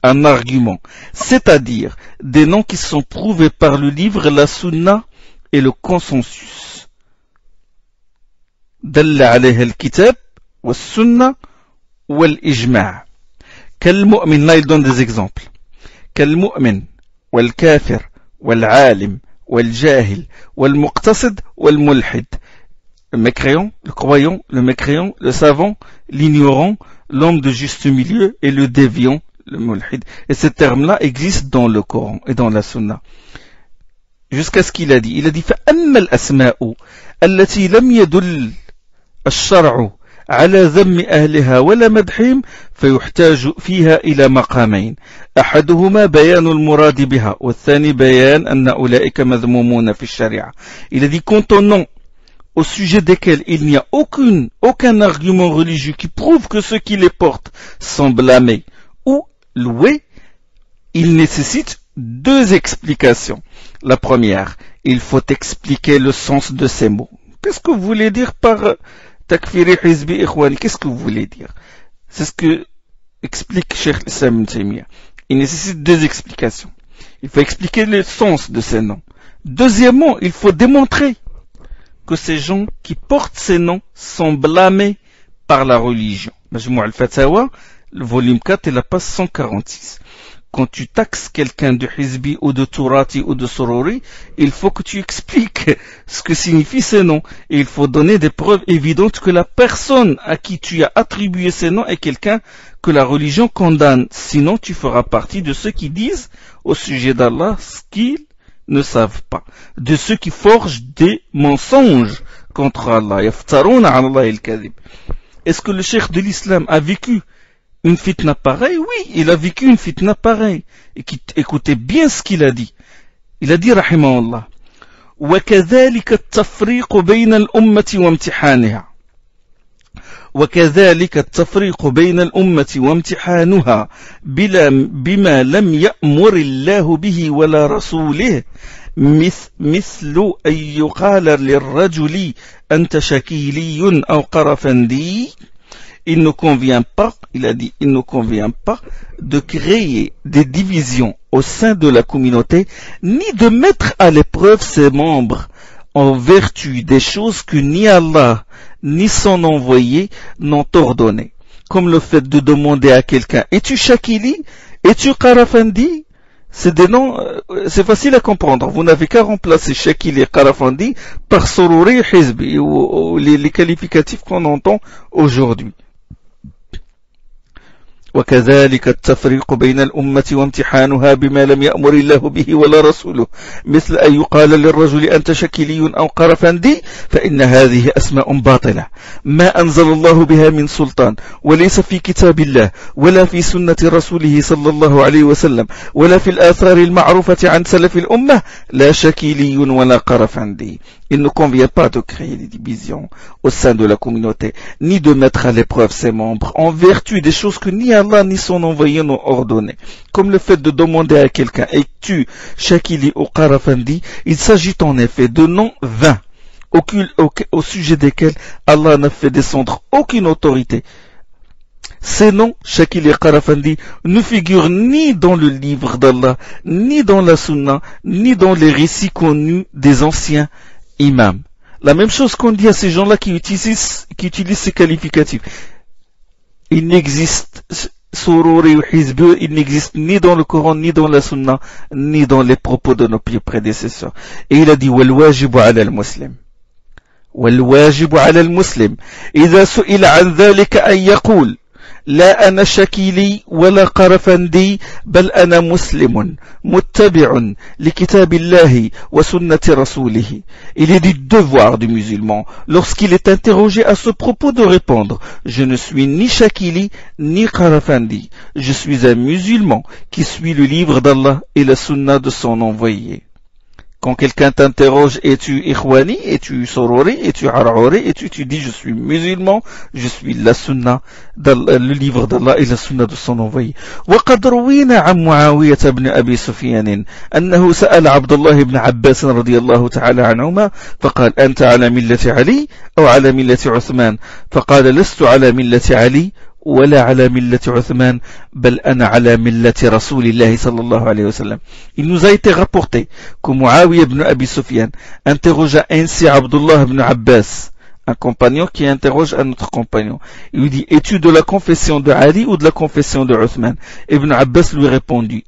un argument, c'est-à-dire des noms qui sont prouvés par le livre, la sunna et le consensus. Dalla alayha al-kitab wa sunna wal ijma'. Quel mu'min, là il donne des exemples. Quel mu'min, wal kafir, wal alim, wal jahil, wal muqtasid, wal mulhid. Le mécréant, le croyant, le mécréant, le savant, l'ignorant, l'homme de juste milieu et le déviant, le mulhid. Et ces termes-là existent dans le Coran et dans la Sunna. Jusqu'à ce qu'il a dit. Il a dit فَأَمَّا الْأَسْمَاءُ الَّتِي لَمْ يَدُلْ الشَّرْعُ على ذم أهلها ولا مدحهم فيحتاج فيها إلى مقامين أحدهما بيان المراد بها والثاني بيان أن أولئك مذمومون في الشريعة. Il a dit quant aux noms au sujet desquels il n'y a aucun argument religieux qui prouve que ceux qui les portent sont blâmés ou loués, il nécessite deux explications. La première, il faut expliquer le sens de ces mots. Qu'est-ce que vous voulez dire par takfiri hizbi ikhwani? Qu'est-ce que vous voulez dire? C'est ce que explique Cheikh Islam Ibn Taymiyyah. Il nécessite deux explications. Il faut expliquer le sens de ces noms. Deuxièmement, il faut démontrer que ces gens qui portent ces noms sont blâmés par la religion. Majmou' al-Fatawa, le volume 4 et la page 146. Quand tu taxes quelqu'un de hizbi ou de tourati ou de sorori, il faut que tu expliques ce que signifient ces noms. Et il faut donner des preuves évidentes que la personne à qui tu as attribué ces noms est quelqu'un que la religion condamne. Sinon, tu feras partie de ceux qui disent au sujet d'Allah ce qu'ils ne savent pas. De ceux qui forgent des mensonges contre Allah. Yaftaruna ala Allah al-kadhib. Est-ce que le cheikh de l'islam a vécu une fitna pareille? Oui, il a vécu une fitna pareille. Et écoutez bien ce qu'il a dit. Il a dit, rahimahullah, وَكَذَلِكَ التَّفْرِيقُ بَيْنَ الْأُمَّةِ وَامْتِحَانِهَا وَكَذَلِكَ التَّفْرِيقُ بَيْنَ الْأُمَّةِ وَامْتِحَانُهَا بِمَا لَمْ يَأْمُرِ اللَّهُ بِهِ وَلَا رَسُولِهِ مثل أن يقال للرجل أنت شكيلي أو قرفندي. Il ne convient pas, il a dit, il ne convient pas de créer des divisions au sein de la communauté, ni de mettre à l'épreuve ses membres en vertu des choses que ni Allah, ni son envoyé n'ont ordonnées. Comme le fait de demander à quelqu'un, es-tu Shakili? Es-tu Qarafandi? C'est des noms, c'est facile à comprendre. Vous n'avez qu'à remplacer Shakili et Qarafandi par Sorori et Hizbi, ou les qualificatifs qu'on entend aujourd'hui. وكذلك التفريق بين الأمة وامتحانها بما لم يأمر الله به ولا رسوله مثل أن يقال للرجل أنت شكلي أو قرفندي فإن هذه أسماء باطلة ما أنزل الله بها من سلطان وليس في كتاب الله ولا في سنة رسوله صلى الله عليه وسلم ولا في الآثار المعروفة عن سلف الأمة لا شكلي ولا قرفندي. Il ne convient pas de créer des divisions au sein de la communauté, ni de mettre à l'épreuve ses membres, en vertu des choses que ni Allah ni son envoyé n'ont ordonnées. Comme le fait de demander à quelqu'un, es-tu Shakili ou Qarafandi? Il s'agit en effet de noms vains, au sujet desquels Allah n'a fait descendre aucune autorité. Ces noms, Shakili et Qarafandi, ne figurent ni dans le livre d'Allah, ni dans la Sunna, ni dans les récits connus des anciens imam. La même chose qu'on dit à ces gens-là qui utilisent ces qualificatifs. Il n'existe Sururi ou Hizbi, il n'existe ni dans le Coran, ni dans la Sunna, ni dans les propos de nos prédécesseurs. Et il a dit, وَالْوَاجِبُ عَلَى الْمُسْلِمِ وَالْوَاجِبُ عَلَى الْمُسْلِمِ إِذَا سُئِلَ عَنْ ذَلِكَ أَنْ يَقُولَ لا أنا شكيلي ولا قرفندي بل أنا مسلم متبع لكتاب الله وسنة رسوله. Il est du devoir du musulman, lorsqu'il est interrogé à ce propos, de répondre: je ne suis ni Shakili ni Qarafandi, je suis un musulman qui suit le livre d'Allah et la sunna de son envoyé. Quand quelqu'un t'interroge, es-tu Ikhwani, es-tu Sorori, es-tu Har'ori, et tu dis je suis musulman, je suis la sunna, le livre d'Allah et la sunna de son envoyé. وقد روينا عن معاوية بن أبي سفيان أنه سأل عبد الله بن عباس رضي الله تعالى عنهما فقال أنت على ملة علي أو على ملة عثمان؟ فقال لست على ملة علي ولا على ملة عثمان بل أنا على ملة رسول الله صلى الله عليه وسلم. Il nous a été rapporté que Muawiyah ibn Abi Sufyan interrogea ainsi Abdullah ibn Abbas, un compagnon qui interroge un autre compagnon. Il lui dit: es-tu de la confession de Ali ou de la confession de Uthman? Ibn Abbas lui répondit: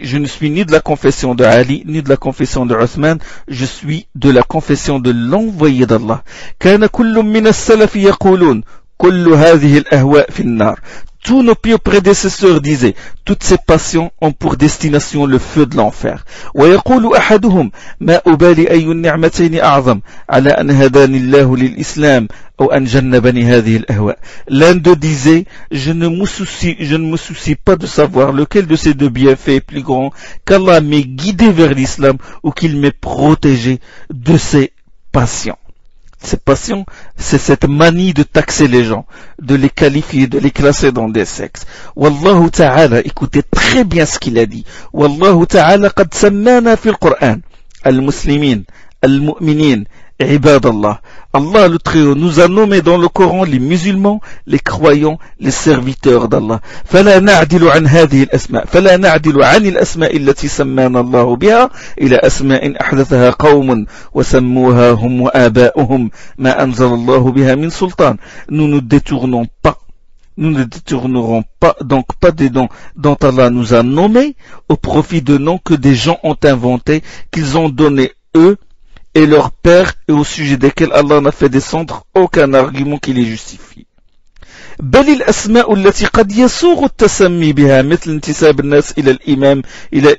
je ne suis ni de la confession de Ali ni de la confession de Uthman, je suis de la confession de l'envoyé d'Allah. كان كل من السلف يقولون كل هذه الأهواء في النار. Tous nos pieux prédécesseurs disaient, toutes ces passions ont pour destination le feu de l'enfer. ويقول أحدهم ما أبالي أي النعمتين أعظم على أن هداني الله للإسلام أو أن جنبني هذه الأهواء. L'un d'eux disait, je ne me soucie pas de savoir lequel de ces deux bienfaits est plus grand, qu'Allah m'ait guidé vers l'islam ou qu'il m'ait protégé de ces passions. ces passions, c'est cette manie de taxer les gens, de les qualifier, de les classer dans des sexes. Wallahu ta'ala, écoutez très bien ce qu'il a dit. Wallahu ta'ala qad sammana fil Qur'an, al-muslimin, al-mu'minin, ibadallah. Allah le Très-Haut nous a nommés dans le Coran les musulmans, les croyants, les serviteurs d'Allah. فلا نعدل عن هذه الأسماء فلا نعدل عن الأسماء التي سمانا الله بها إلى أسماء أحدثها قوم وسموها هم وآباؤهم ما أنزل الله بها من سلطان. Nous ne détournerons pas donc pas des noms dont Allah nous a nommés au profit de noms que des gens ont inventés, qu'ils ont donnés eux et leur père, et au sujet desquels Allah n'a fait descendre aucun argument qui les justifie. بل الأسماء التي قد يسوغ التسمي بها مثل انتساب الناس إلى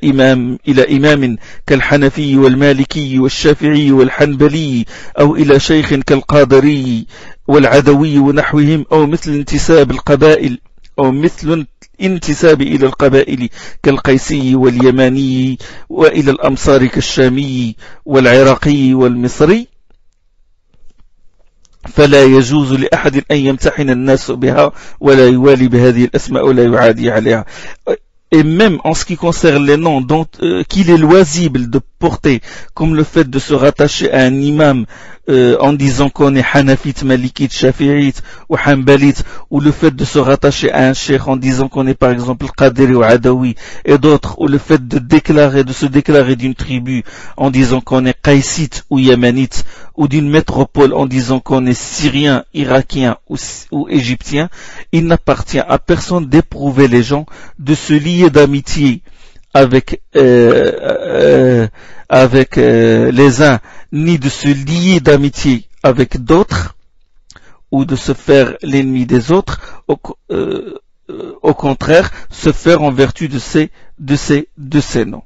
إمام كالحنفي والمالكي والشافعي والحنبلي أو إلى شيخ كالقادري والعدوي ونحوهم أو مثل انتساب القبائل أو مثل انتساب إلى القبائل كالقيسي واليماني وإلى الأمصار كالشامي والعراقي والمصري فلا يجوز لأحد أن يمتحن الناس بها ولا يوالي بهذه الأسماء ولا يعادي عليها. Et même en ce qui concerne les noms qu'il est loisible de porter, comme le fait de se rattacher à un imam en disant qu'on est Hanafite, Malikite, Shafi'ite ou Hanbalite, ou le fait de se rattacher à un cheikh en disant qu'on est par exemple Qadiri ou Adawi, et d'autres, ou le fait de se déclarer d'une tribu en disant qu'on est Qaïsite ou Yamanite, ou d'une métropole en disant qu'on est Syrien, Irakien ou Égyptien, il n'appartient à personne d'éprouver les gens, de se lier d'amitié avec les uns, ni de se lier d'amitié avec d'autres, ou de se faire l'ennemi des autres, au contraire, se faire en vertu de ces noms.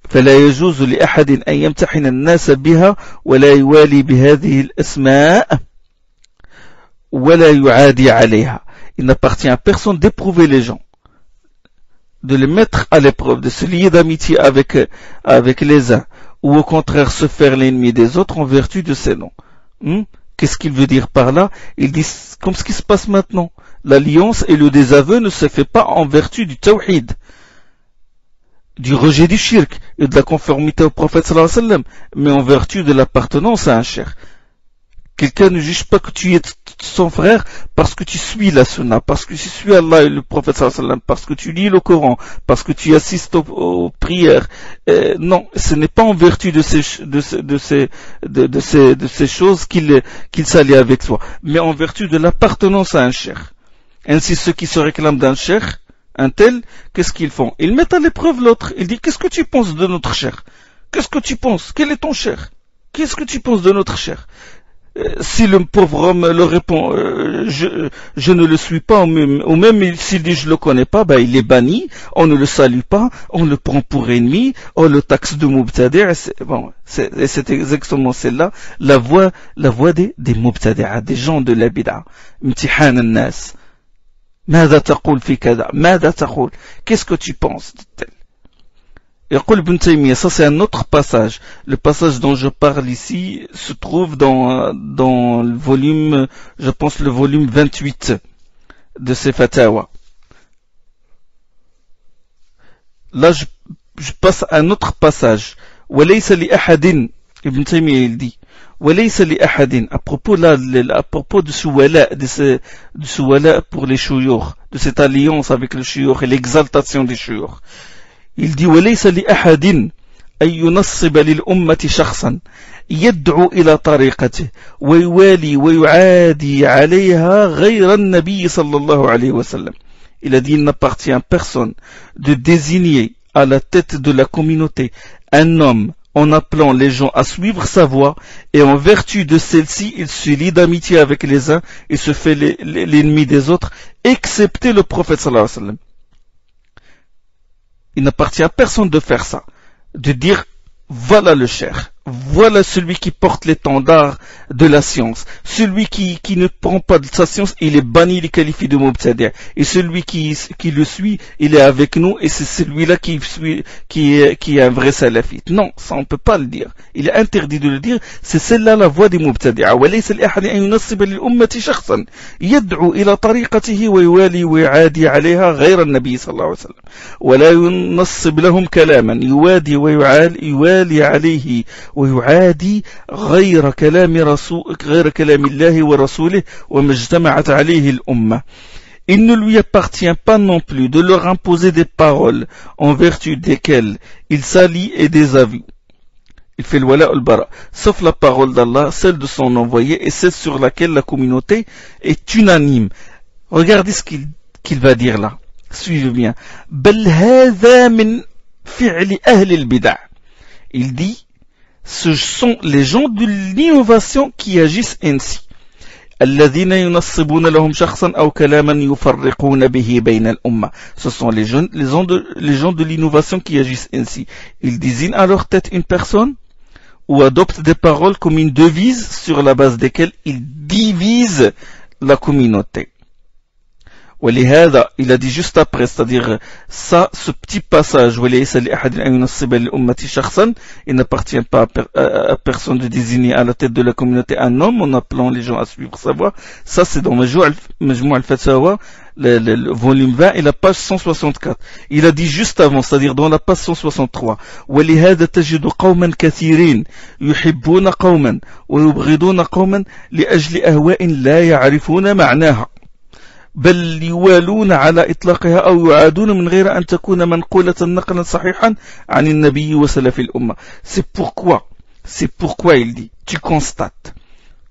فلا يجوز لأحد أن يمتحن الناس بها ولا يوالي بهذه الأسماء ولا يعادي عليها. Il n'appartient à personne d'éprouver les gens, de les mettre à l'épreuve, de se lier d'amitié avec les uns, ou au contraire se faire l'ennemi des autres en vertu de ces noms. Qu'est-ce qu'il veut dire par là? Il dit comme ce qui se passe maintenant. L'alliance et le désaveu ne se fait pas en vertu du tawhid, du rejet du shirk et de la conformité au prophète sallallahu alayhi wa sallam, mais en vertu de l'appartenance à un cheikh. Quelqu'un ne juge pas que tu es son frère parce que tu suis la sunna, parce que tu suis Allah et le prophète sallallahu alayhi wa sallam, parce que tu lis le Coran, parce que tu assistes aux prières. Non, ce n'est pas en vertu de ces choses qu'il s'allie avec toi, mais en vertu de l'appartenance à un cheikh. Ainsi, ceux qui se réclament d'un cheikh, un tel, qu'est-ce qu'ils font? Ils mettent à l'épreuve l'autre. Ils disent, qu'est-ce que tu penses de notre cheikh? Qu'est-ce que tu penses? Quel est ton cheikh? Qu'est-ce que tu penses de notre cheikh? Si le pauvre homme leur répond, je ne le suis pas, ou même s'il dit je le connais pas, il est banni, on ne le salue pas, on le prend pour ennemi, on le taxe de mubtadi'. C'est exactement celle-là, la voie des mubtadi'a, des gens de la bid'a. Imtihan al-nas. ماذا تقول في كذا؟ ماذا تقول؟ Qu'est-ce que tu penses de tel? يقول ابن تيمية, ça c'est un autre passage. Le passage dont je parle ici se trouve dans le volume, je pense le volume 28 de ses fatawa. Là je passe à un autre passage. وليس لأحد, Ibn Taymiyyah il dit, وليس لأحد, à propos de ce wala pour les shuyukh, de cette alliance avec le shuyukh et l'exaltation des shuyukh. Il dit وليس لأحد أن ينصب للأمة شخصا يدعو إلى طريقته ويوالي ويعادي عليها غير النبي صلى الله عليه وسلم. Il a dit, il n'appartient à personne de désigner à la tête de la communauté un homme en appelant les gens à suivre sa voie, et en vertu de celle-ci, il se lie d'amitié avec les uns et se fait l'ennemi des autres, excepté le prophète sallallahu alayhi wa sallam. Il n'appartient à personne de faire ça, de dire voilà le cheikh, voilà celui qui porte l'étendard de la science. Celui qui ne prend pas de sa science, il est banni, il est qualifié de mubtadi'. Et celui qui le suit, il est avec nous, et c'est celui-là qui est un vrai salafite. Non, ça on peut pas le dire. Il est interdit de le dire. C'est celle-là la voie des mubtadi'a. وليس لأحد أن ينسب للأمة شخصا يدعو إلى طريقته ويوالي ويعادي عليها غير النبي صلى الله عليه وسلم ولا ينسب لهم كلاما يوادي ويوالي عليه ويعادي غير كلام الله ورسوله وما اجتمعت عليه الأمة. Il ne lui appartient pas non plus de leur imposer des paroles en vertu desquelles il s'allie et désavoue. Il fait le wala al-bara, sauf la parole d'Allah, celle de son envoyé et celle sur laquelle la communauté est unanime. Regardez ce qu'il va dire là. Suivez bien. بل هذا من فعل أهل البدع. Il dit, ce sont les gens de l'innovation qui agissent ainsi. الذين ينصبون لهم شخصا أو كلاما يفرقون به بين الأمة. Ce sont les gens de l'innovation qui agissent ainsi. Ils désignent à leur tête une personne ou adoptent des paroles comme une devise sur la base desquelles ils divisent la communauté. ولهذا, il a dit juste après, c'est-à-dire ça, ce petit passage, il n'appartient pas à personne de désigner à la tête de la communauté un homme en appelant les gens à suivre sa voie. Ça, c'est dans Majmou' al-Fatawa, le volume 20 et la page 164. Il a dit juste avant, c'est-à-dire dans la page 163, ولهذا تجد قوما كثيرين يحبون قوما ويبغضون قوما لأجل أهواء لا يعرفون معناها. بل يوالون على إطلاقها أو يعادون من غير أن تكون منقولة نقلا صحيحا عن النبي وسلف الأمة. C'est pourquoi il dit, tu constates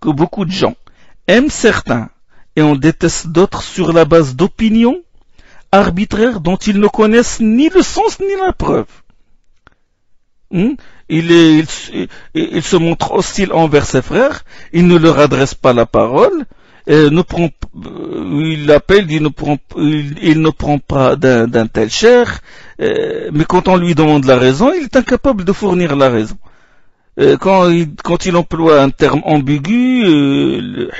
que beaucoup de gens aiment certains et en détestent d'autres sur la base d'opinions arbitraires dont ils ne connaissent ni le sens ni la preuve. Il se montre hostile envers ses frères, il ne leur adresse pas la parole, il appelle, il ne prend pas d'un tel cher, mais quand on lui demande la raison, il est incapable de fournir la raison. Quand il emploie un terme ambigu,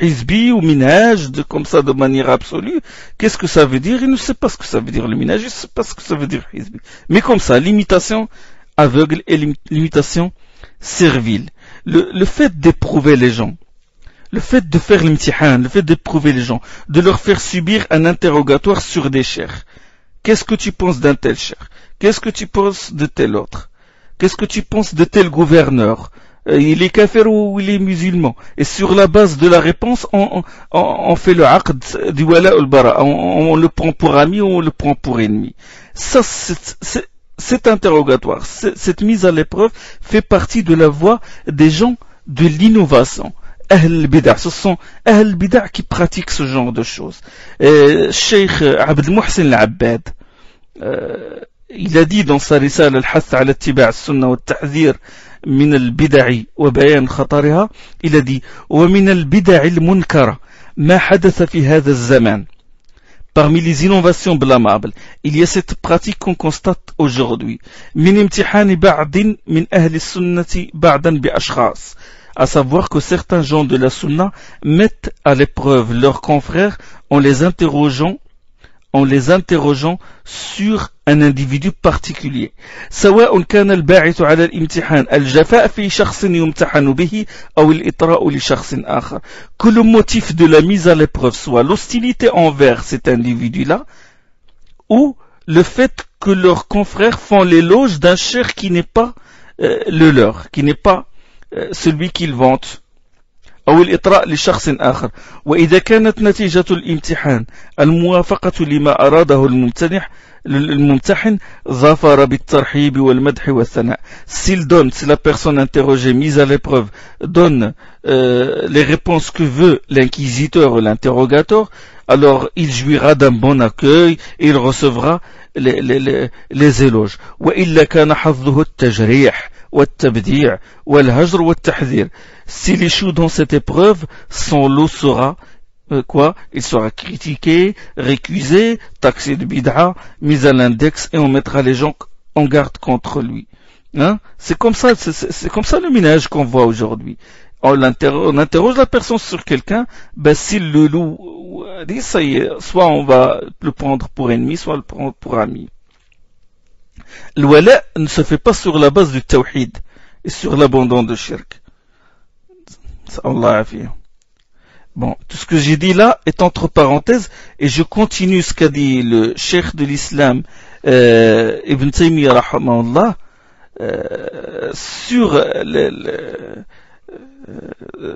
hizbi ou minhaj, comme ça de manière absolue, qu'est-ce que ça veut dire? Il ne sait pas ce que ça veut dire le minhaj, il ne sait pas ce que ça veut dire hizbi. Mais comme ça, l'imitation aveugle et l'imitation servile. Le fait d'éprouver les gens, le fait de faire l'imtihan, le fait d'éprouver les gens, de leur faire subir un interrogatoire sur des chers. Qu'est-ce que tu penses d'un tel cher? Qu'est-ce que tu penses de tel autre? Qu'est-ce que tu penses de tel gouverneur? Il est kafir ou il est musulman? Et sur la base de la réponse, on fait le aqd du wala al-bara. On le prend pour ami ou on le prend pour ennemi. Ça, cet interrogatoire, cette mise à l'épreuve fait partie de la voie des gens de l'innovation. Ahl al-Bid'a, ce sont Ahl al-Bid'a qui pratiquent ce genre de choses. Cheikh Abd al-Muhsin al-Abbad, il a dit dans sa risale al-Hath ala ittiba' as-sunnah wa at-tahdhir min al-bid'i wa bayan khatariha, il a dit wa min al-bid'i al-munkara ma hadatha fi hadha az-zaman. Parmi les innovations blâmables, il y a cette pratique qu'on constate aujourd'hui. Min imtihani ba'din min ahli as-sunnati ba'dan bi ashkhas. À savoir que certains gens de la sunna mettent à l'épreuve leurs confrères en les interrogeant sur un individu particulier. سواء كان الباعث على الامتحان الجفاء في شخص يمتحن به أو الإطراء لشخص آخر. Que le motif de la mise à l'épreuve soit l'hostilité envers cet individu-là ou le fait que leurs confrères font l'éloge d'un cher qui n'est pas le leur, qui n'est pas celui qu'ils vantent. أو الإطراء لشخص آخر. وإذا كانت نتيجة الامتحان الموافقة لما أراده الممتحن ظفر بالترحيب والمدح والثناء. Si la personne interrogée, mise à l'épreuve, donne les réponses que veut l'inquisiteur ou l'interrogateur, alors il jouira d'un bon accueil et il recevra les éloges. وإلا كان حظه التجريح والتبديع والهجر والتحذير. S'il échoue dans cette épreuve, son lot sera il sera critiqué, récusé, taxé de bid'a, mis à l'index et on mettra les gens en garde contre lui. Hein? C'est comme ça le minage qu'on voit aujourd'hui. On interroge la personne sur quelqu'un, ben s'il le loue, dit ça y est, soit on va le prendre pour ennemi, soit le prendre pour ami. Le wala ne se fait pas sur la base du tawhid et sur l'abandon de shirk. Allah afiyah. Bon, tout ce que j'ai dit là est entre parenthèses et je continue ce qu'a dit le cheikh de l'islam Ibn Taymiyyah rahimahullah sur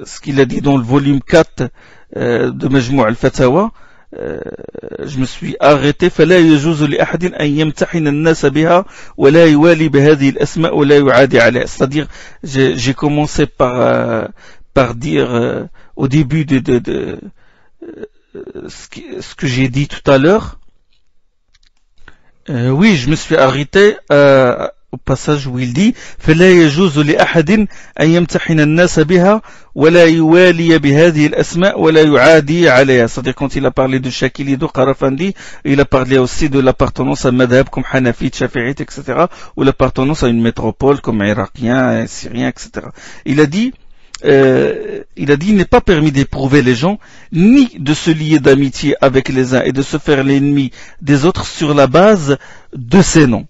ce qu'il a dit dans le volume 4 de Majmou' al-Fatawa. Je me suis arrêté. فلا يجوز لأحد أن يمتحن الناس بها ولا يوالي بهذه الأسماء ولا يعادي عليها. C'est-à-dire, j'ai commencé par dire au début de ce que j'ai dit tout à l'heure. Oui, je me suis arrêté au passage où il dit فلا يجوز لأحد أن يمتحن الناس بها ولا يوالي بهذه الأسماء ولا يعادي عليها. C'est-à-dire quand il a parlé de Shakili, de Qarafandi, il a parlé aussi de l'appartenance à madhab comme Hanafi, Shafi'it, etc. ou l'appartenance à une métropole comme irakien, syrien, etc. Il a dit il n'est pas permis d'éprouver les gens, ni de se lier d'amitié avec les uns et de se faire l'ennemi des autres sur la base de ces noms.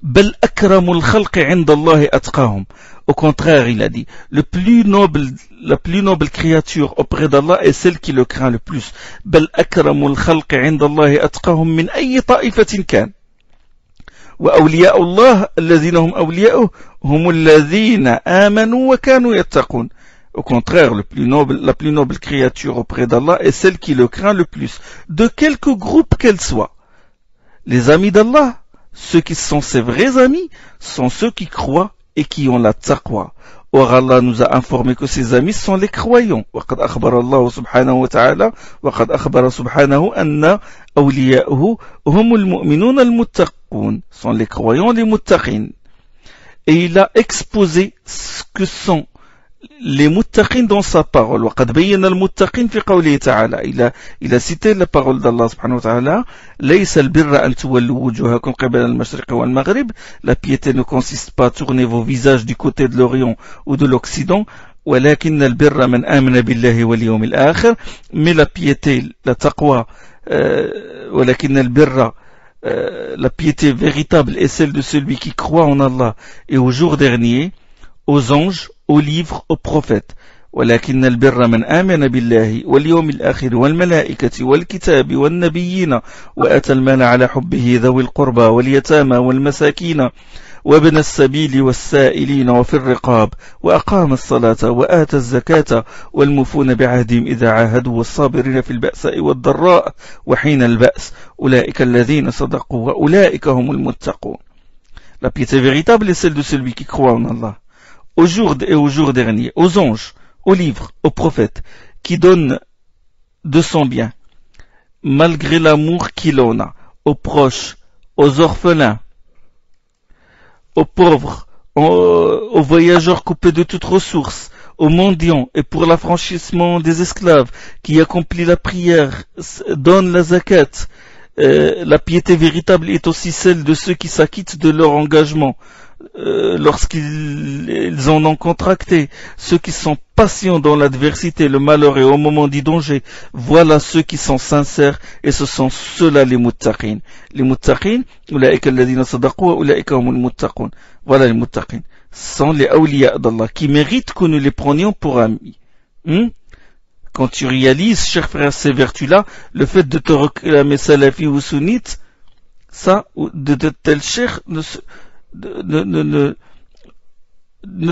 بل أكرم الخلق عند الله أتقاهم. Au contraire, il a dit, la plus noble créature auprès d'Allah est celle qui le craint le plus. بل أكرم الخلق عند الله أتقاهم من أي طائفة كان. وأولياء الله الذين هم أولياؤه هم الذين آمنوا وكانوا يتقون. Au contraire, la plus noble créature auprès d'Allah est celle qui le craint le plus, de quelque groupe qu'elle soit. Les amis d'Allah, ceux qui sont ses vrais amis, sont ceux qui croient et qui ont la taqwa. Or Allah nous a informé que ses amis sont les croyants. وقد أخبر الله سبحانه وتعالى وقد أخبر سبحانه أن أولياءه هم المؤمنون المتقون, sont les croyants, les muttaqin. Et il a exposé ce que sont les muttaqin dans sa parole. وقد بين المتقين في قوله تعالى. Il a cité la parole d'Allah subhanahu wa ta'ala. ليس البر أن تولوا وجوهكم قبل المشرق والمغرب. La piété ne consiste pas à tourner vos visages du côté de l'Orient ou de l'Occident. ولكن البر من آمن بالله واليوم الآخر. Mais la piété, la taqwa, ولكن البر, la piété véritable est celle de celui qui croit en Allah et au jour dernier, aux anges, aux livres, aux prophètes. ولكن البر من آمن بالله واليوم الآخر والملائكة والكتاب والنبيين وآتى المال على حبه ذوي القربى واليتامى والمساكين وابن السبيل والسائلين وفي الرقاب وأقام الصلاة وآتى الزكاة والموفون بعهدهم إذا عاهدوا والصابرين في البأساء والضراء وحين البأس أولئك الذين صدقوا وأولئك هم المتقون. La piété véritable est celle de celui qui croit en Allah, au jour dernier, aux anges, aux livres, aux prophètes, qui donne de son bien, malgré l'amour qu'il en a, aux proches, aux orphelins, aux pauvres, aux voyageurs coupés de toute ressource, aux mendiants et pour l'affranchissement des esclaves, qui accomplit la prière, donne la zakat. La piété véritable est aussi celle de ceux qui s'acquittent de leur engagement lorsqu'ils en ont contracté, ceux qui sont patients dans l'adversité, le malheur et au moment du danger. Voilà ceux qui sont sincères et ce sont ceux-là les muttaqin. Les muttaqin, ulaika alladhina sadaqu wa ulaika humul muttaqun. Voilà les muttaqin. Ce sont les awliya d'Allah qui méritent que nous les prenions pour amis. Quand tu réalises, cher frère, ces vertus-là, le fait de te réclamer salafi ou sunnite, ça, de tel cher, ne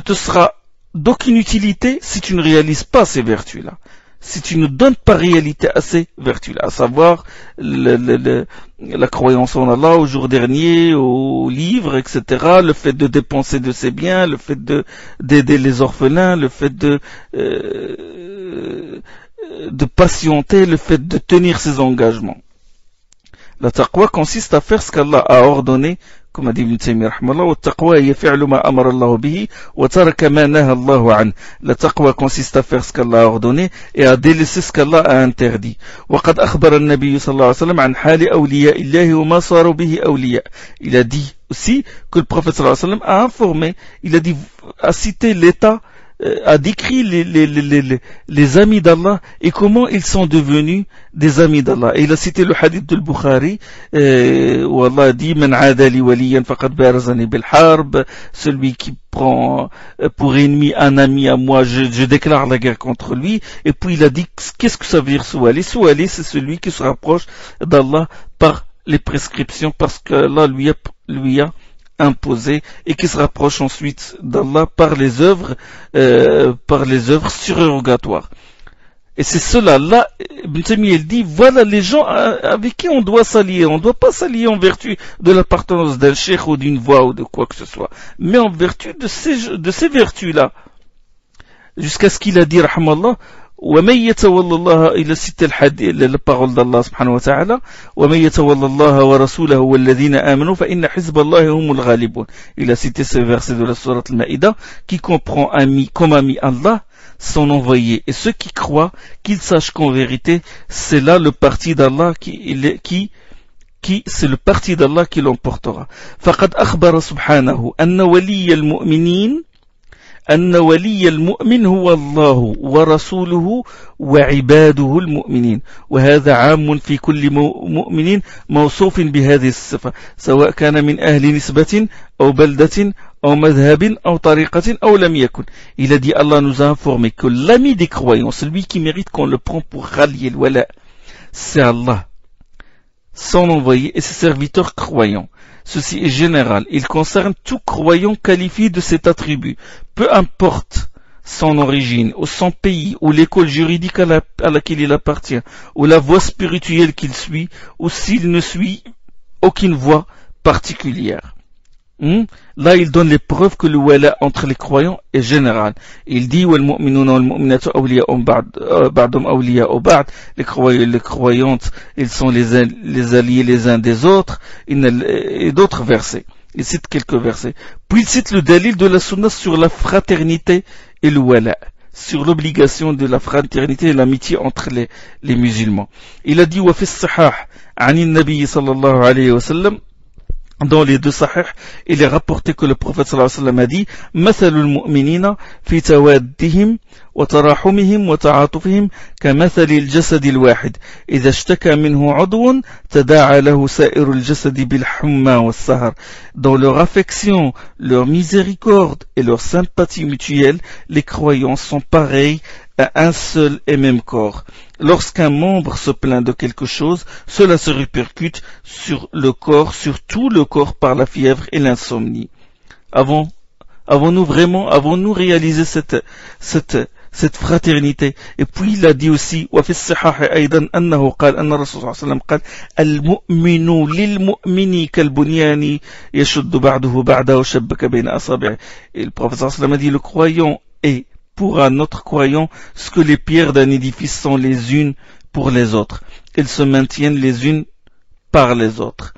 te sera d'aucune utilité si tu ne réalises pas ces vertus-là. Si tu ne donnes pas réalité à ces vertus-là, à savoir la croyance en Allah au jour dernier, aux livres, etc., le fait de dépenser de ses biens, le fait d'aider les orphelins, le fait de patienter, le fait de tenir ses engagements. La taqwa consiste à faire ce qu'Allah a ordonné comme a dit Ibn Taymiyyah rahmallah, والتقوى هي فعل ما أمر الله به وترك ما نهى الله عنه. La taqwa consiste à faire ce qu'Allah a ordonné et à délaisser ce qu'Allah a interdit. وقد أخبر النبي صلى الله عليه وسلم عن حال أولياء الله وما صاروا به أولياء. Il a dit aussi que le prophète صلى الله عليه وسلم a informé, il a dit, a cité l'état, a décrit les amis d'Allah et comment ils sont devenus des amis d'Allah. Et il a cité le hadith de Bukhari où Allah dit Man adali waliyan faqad barazani bil harb, celui qui prend pour ennemi un ami à moi, je déclare la guerre contre lui. Et puis il a dit qu'est-ce que ça veut dire Souali? Souali, c'est celui qui se rapproche d'Allah par les prescriptions, parce que Allah lui a imposé, et qui se rapproche ensuite d'Allah par les œuvres surérogatoires. Et c'est cela, là, Ibn Taymiyyah dit, voilà les gens avec qui on doit s'allier. On ne doit pas s'allier en vertu de l'appartenance d'un cheikh ou d'une voix ou de quoi que ce soit, mais en vertu de ces vertus-là. Jusqu'à ce qu'il a dit, rahmallah, ومن يتولى الله إلى ست الحديث للبارول d'Allah سبحانه وتعالى ومن يتولى الله ورسوله والذين آمنوا فإن حزب الله هم الغالبون. Il a cité ce verset de la sourate Al-Maïda qui comprend comme ami Allah, son envoyé, et ceux qui croient qu'ils sachent qu'en vérité c'est là le parti d'Allah c'est le parti d'Allah qui l'emportera. فقد أخبر سبحانه أن ولي المؤمنين أن ولي المؤمن هو الله ورسوله وعباده المؤمنين، وهذا عام في كل مؤمن موصوف بهذه الصفة، سواء كان من أهل نسبة أو بلدة أو مذهب أو طريقة أو لم يكن. Il a dit, Allah nous a informé que l'ami des croyants, celui qui mérite qu'on le prend pour rallier le wala, c'est Allah, son envoyé et ses serviteurs croyants. Ceci est général, il concerne tout croyant qualifié de cet attribut, peu importe son origine, ou son pays, ou l'école juridique à laquelle il appartient, ou la voie spirituelle qu'il suit, ou s'il ne suit aucune voie particulière. Là, il donne les preuves que le wala entre les croyants est général. Il dit les croyantes, ils sont les alliés les uns des autres, et d'autres versets. Il cite quelques versets. Puis il cite le dalil de la sunna sur la fraternité et le wala, sur l'obligation de la fraternité et l'amitié entre les musulmans. Il a dit wa fi as-sahih 'an an-nabi sallallahu alayhi wa sallam. Dans les deux sahih, il est rapporté que le prophète sallallahu alayhi wa sallam a dit مثل المؤمنين في توادهم وتراحمهم وتعاطفهم كمثل الجسد الواحد إذا اشتكى منه عضو تداعى له سائر الجسد بالحمى والسهر. Dans leur affection, leur miséricorde et leur sympathie mutuelle, les croyants sont pareils à un seul et même corps. Lorsqu'un membre se plaint de quelque chose, cela se répercute sur le corps, sur tout le corps par la fièvre et l'insomnie. Avons-nous réalisé cette fraternité? Et puis il a dit aussi, وفي الصحاح أيضا أنه قال أن الرسول صلى الله عليه وسلم قال المؤمن للمؤمن كالبنيان يشد بعضه بعضا وشبك بين أصابعه. Et le prophète صلى الله عليه وسلم a dit, le croyant est pour un autre croyant ce que les pierres d'un édifice sont les unes pour les autres. Elles se maintiennent les unes par les autres.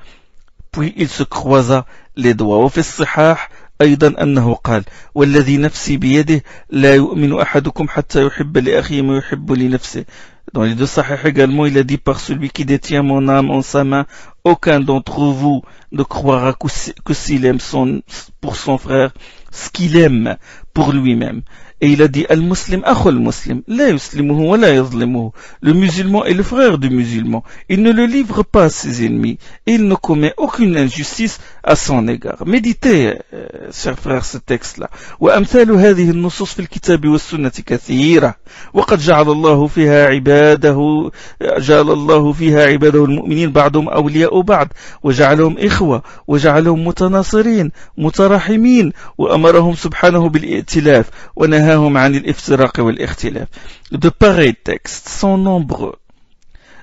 Puis il se croisa les doigts. وفي الصحاح أيضا أنه قال والذي نفسي بيده لا يؤمن أحدكم حتى يحب لأخيه ما يحب لنفسه. Dans les deux sahih également, il a dit par celui qui détient mon âme en sa main, aucun d'entre vous ne croira que s'il aime pour son frère ce qu'il aime pour lui-même. Et il a dit Al-Muslim akhul muslim, la yuslimuhu wa la yazlimuhu. Le musulman est le frère du musulman. Il ne le livre pas à ses ennemis. Et il ne commet aucune injustice à son égard. Méditez, chers frères, ce texte-là. وأمثال هذه النصوص في الكتاب والسنة كثيرة. وقد جعل الله فيها عباده المؤمنين بعضهم أولياء بعض وجعلهم إخوة وجعلهم متناصرين متراحمين وأمرهم سبحانه بالائتلاف ونهاهم عن الافتراق والاختلاف. De pareils textes sont nombreux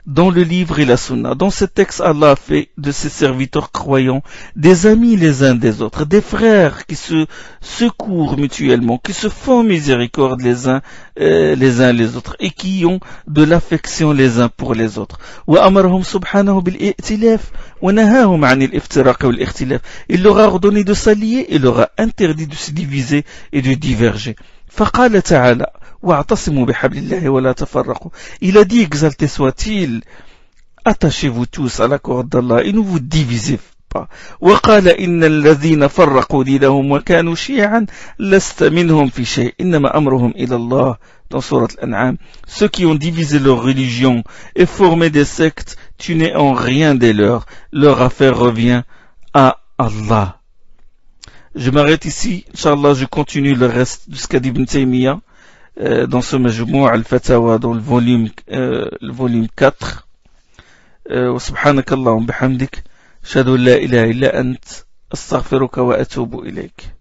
dans le livre et la sunna. Dans ce texte, Allah a fait de ses serviteurs croyants des amis les uns des autres, des frères qui se secourent mutuellement, qui se font miséricorde les uns les autres et qui ont de l'affection les uns pour les autres. وأمرهم سبحانه بالائتلاف ونهاهم عن الافتراق والاختلاف. Il leur a ordonné de s'allier et leur a interdit de se diviser et de diverger. فقال تعالى واعتصموا بحبل الله ولا تفرقوا. Il a dit, exalté soit-il, attachez-vous tous à la corde d'Allah et ne vous divisez pas. وقال إن الذين فرقوا دينهم وكانوا شيعا لست منهم في شيء إنما أمرهم إلى الله. Dans Sourate Al-An'am, ceux qui ont divisé leur religion et formé des sectes, tu n'es en rien des leurs. Leur affaire revient à Allah. Je m'arrête ici. Inch'Allah, je continue le reste de ce qu'a dit Ibn Taymiyyah dans ce Majmou' al-Fatawa, dans le volume 4. وسبحانك اللهم بحمدك أشهد أن لا إله إلا أنت أستغفرك وأتوب إليك.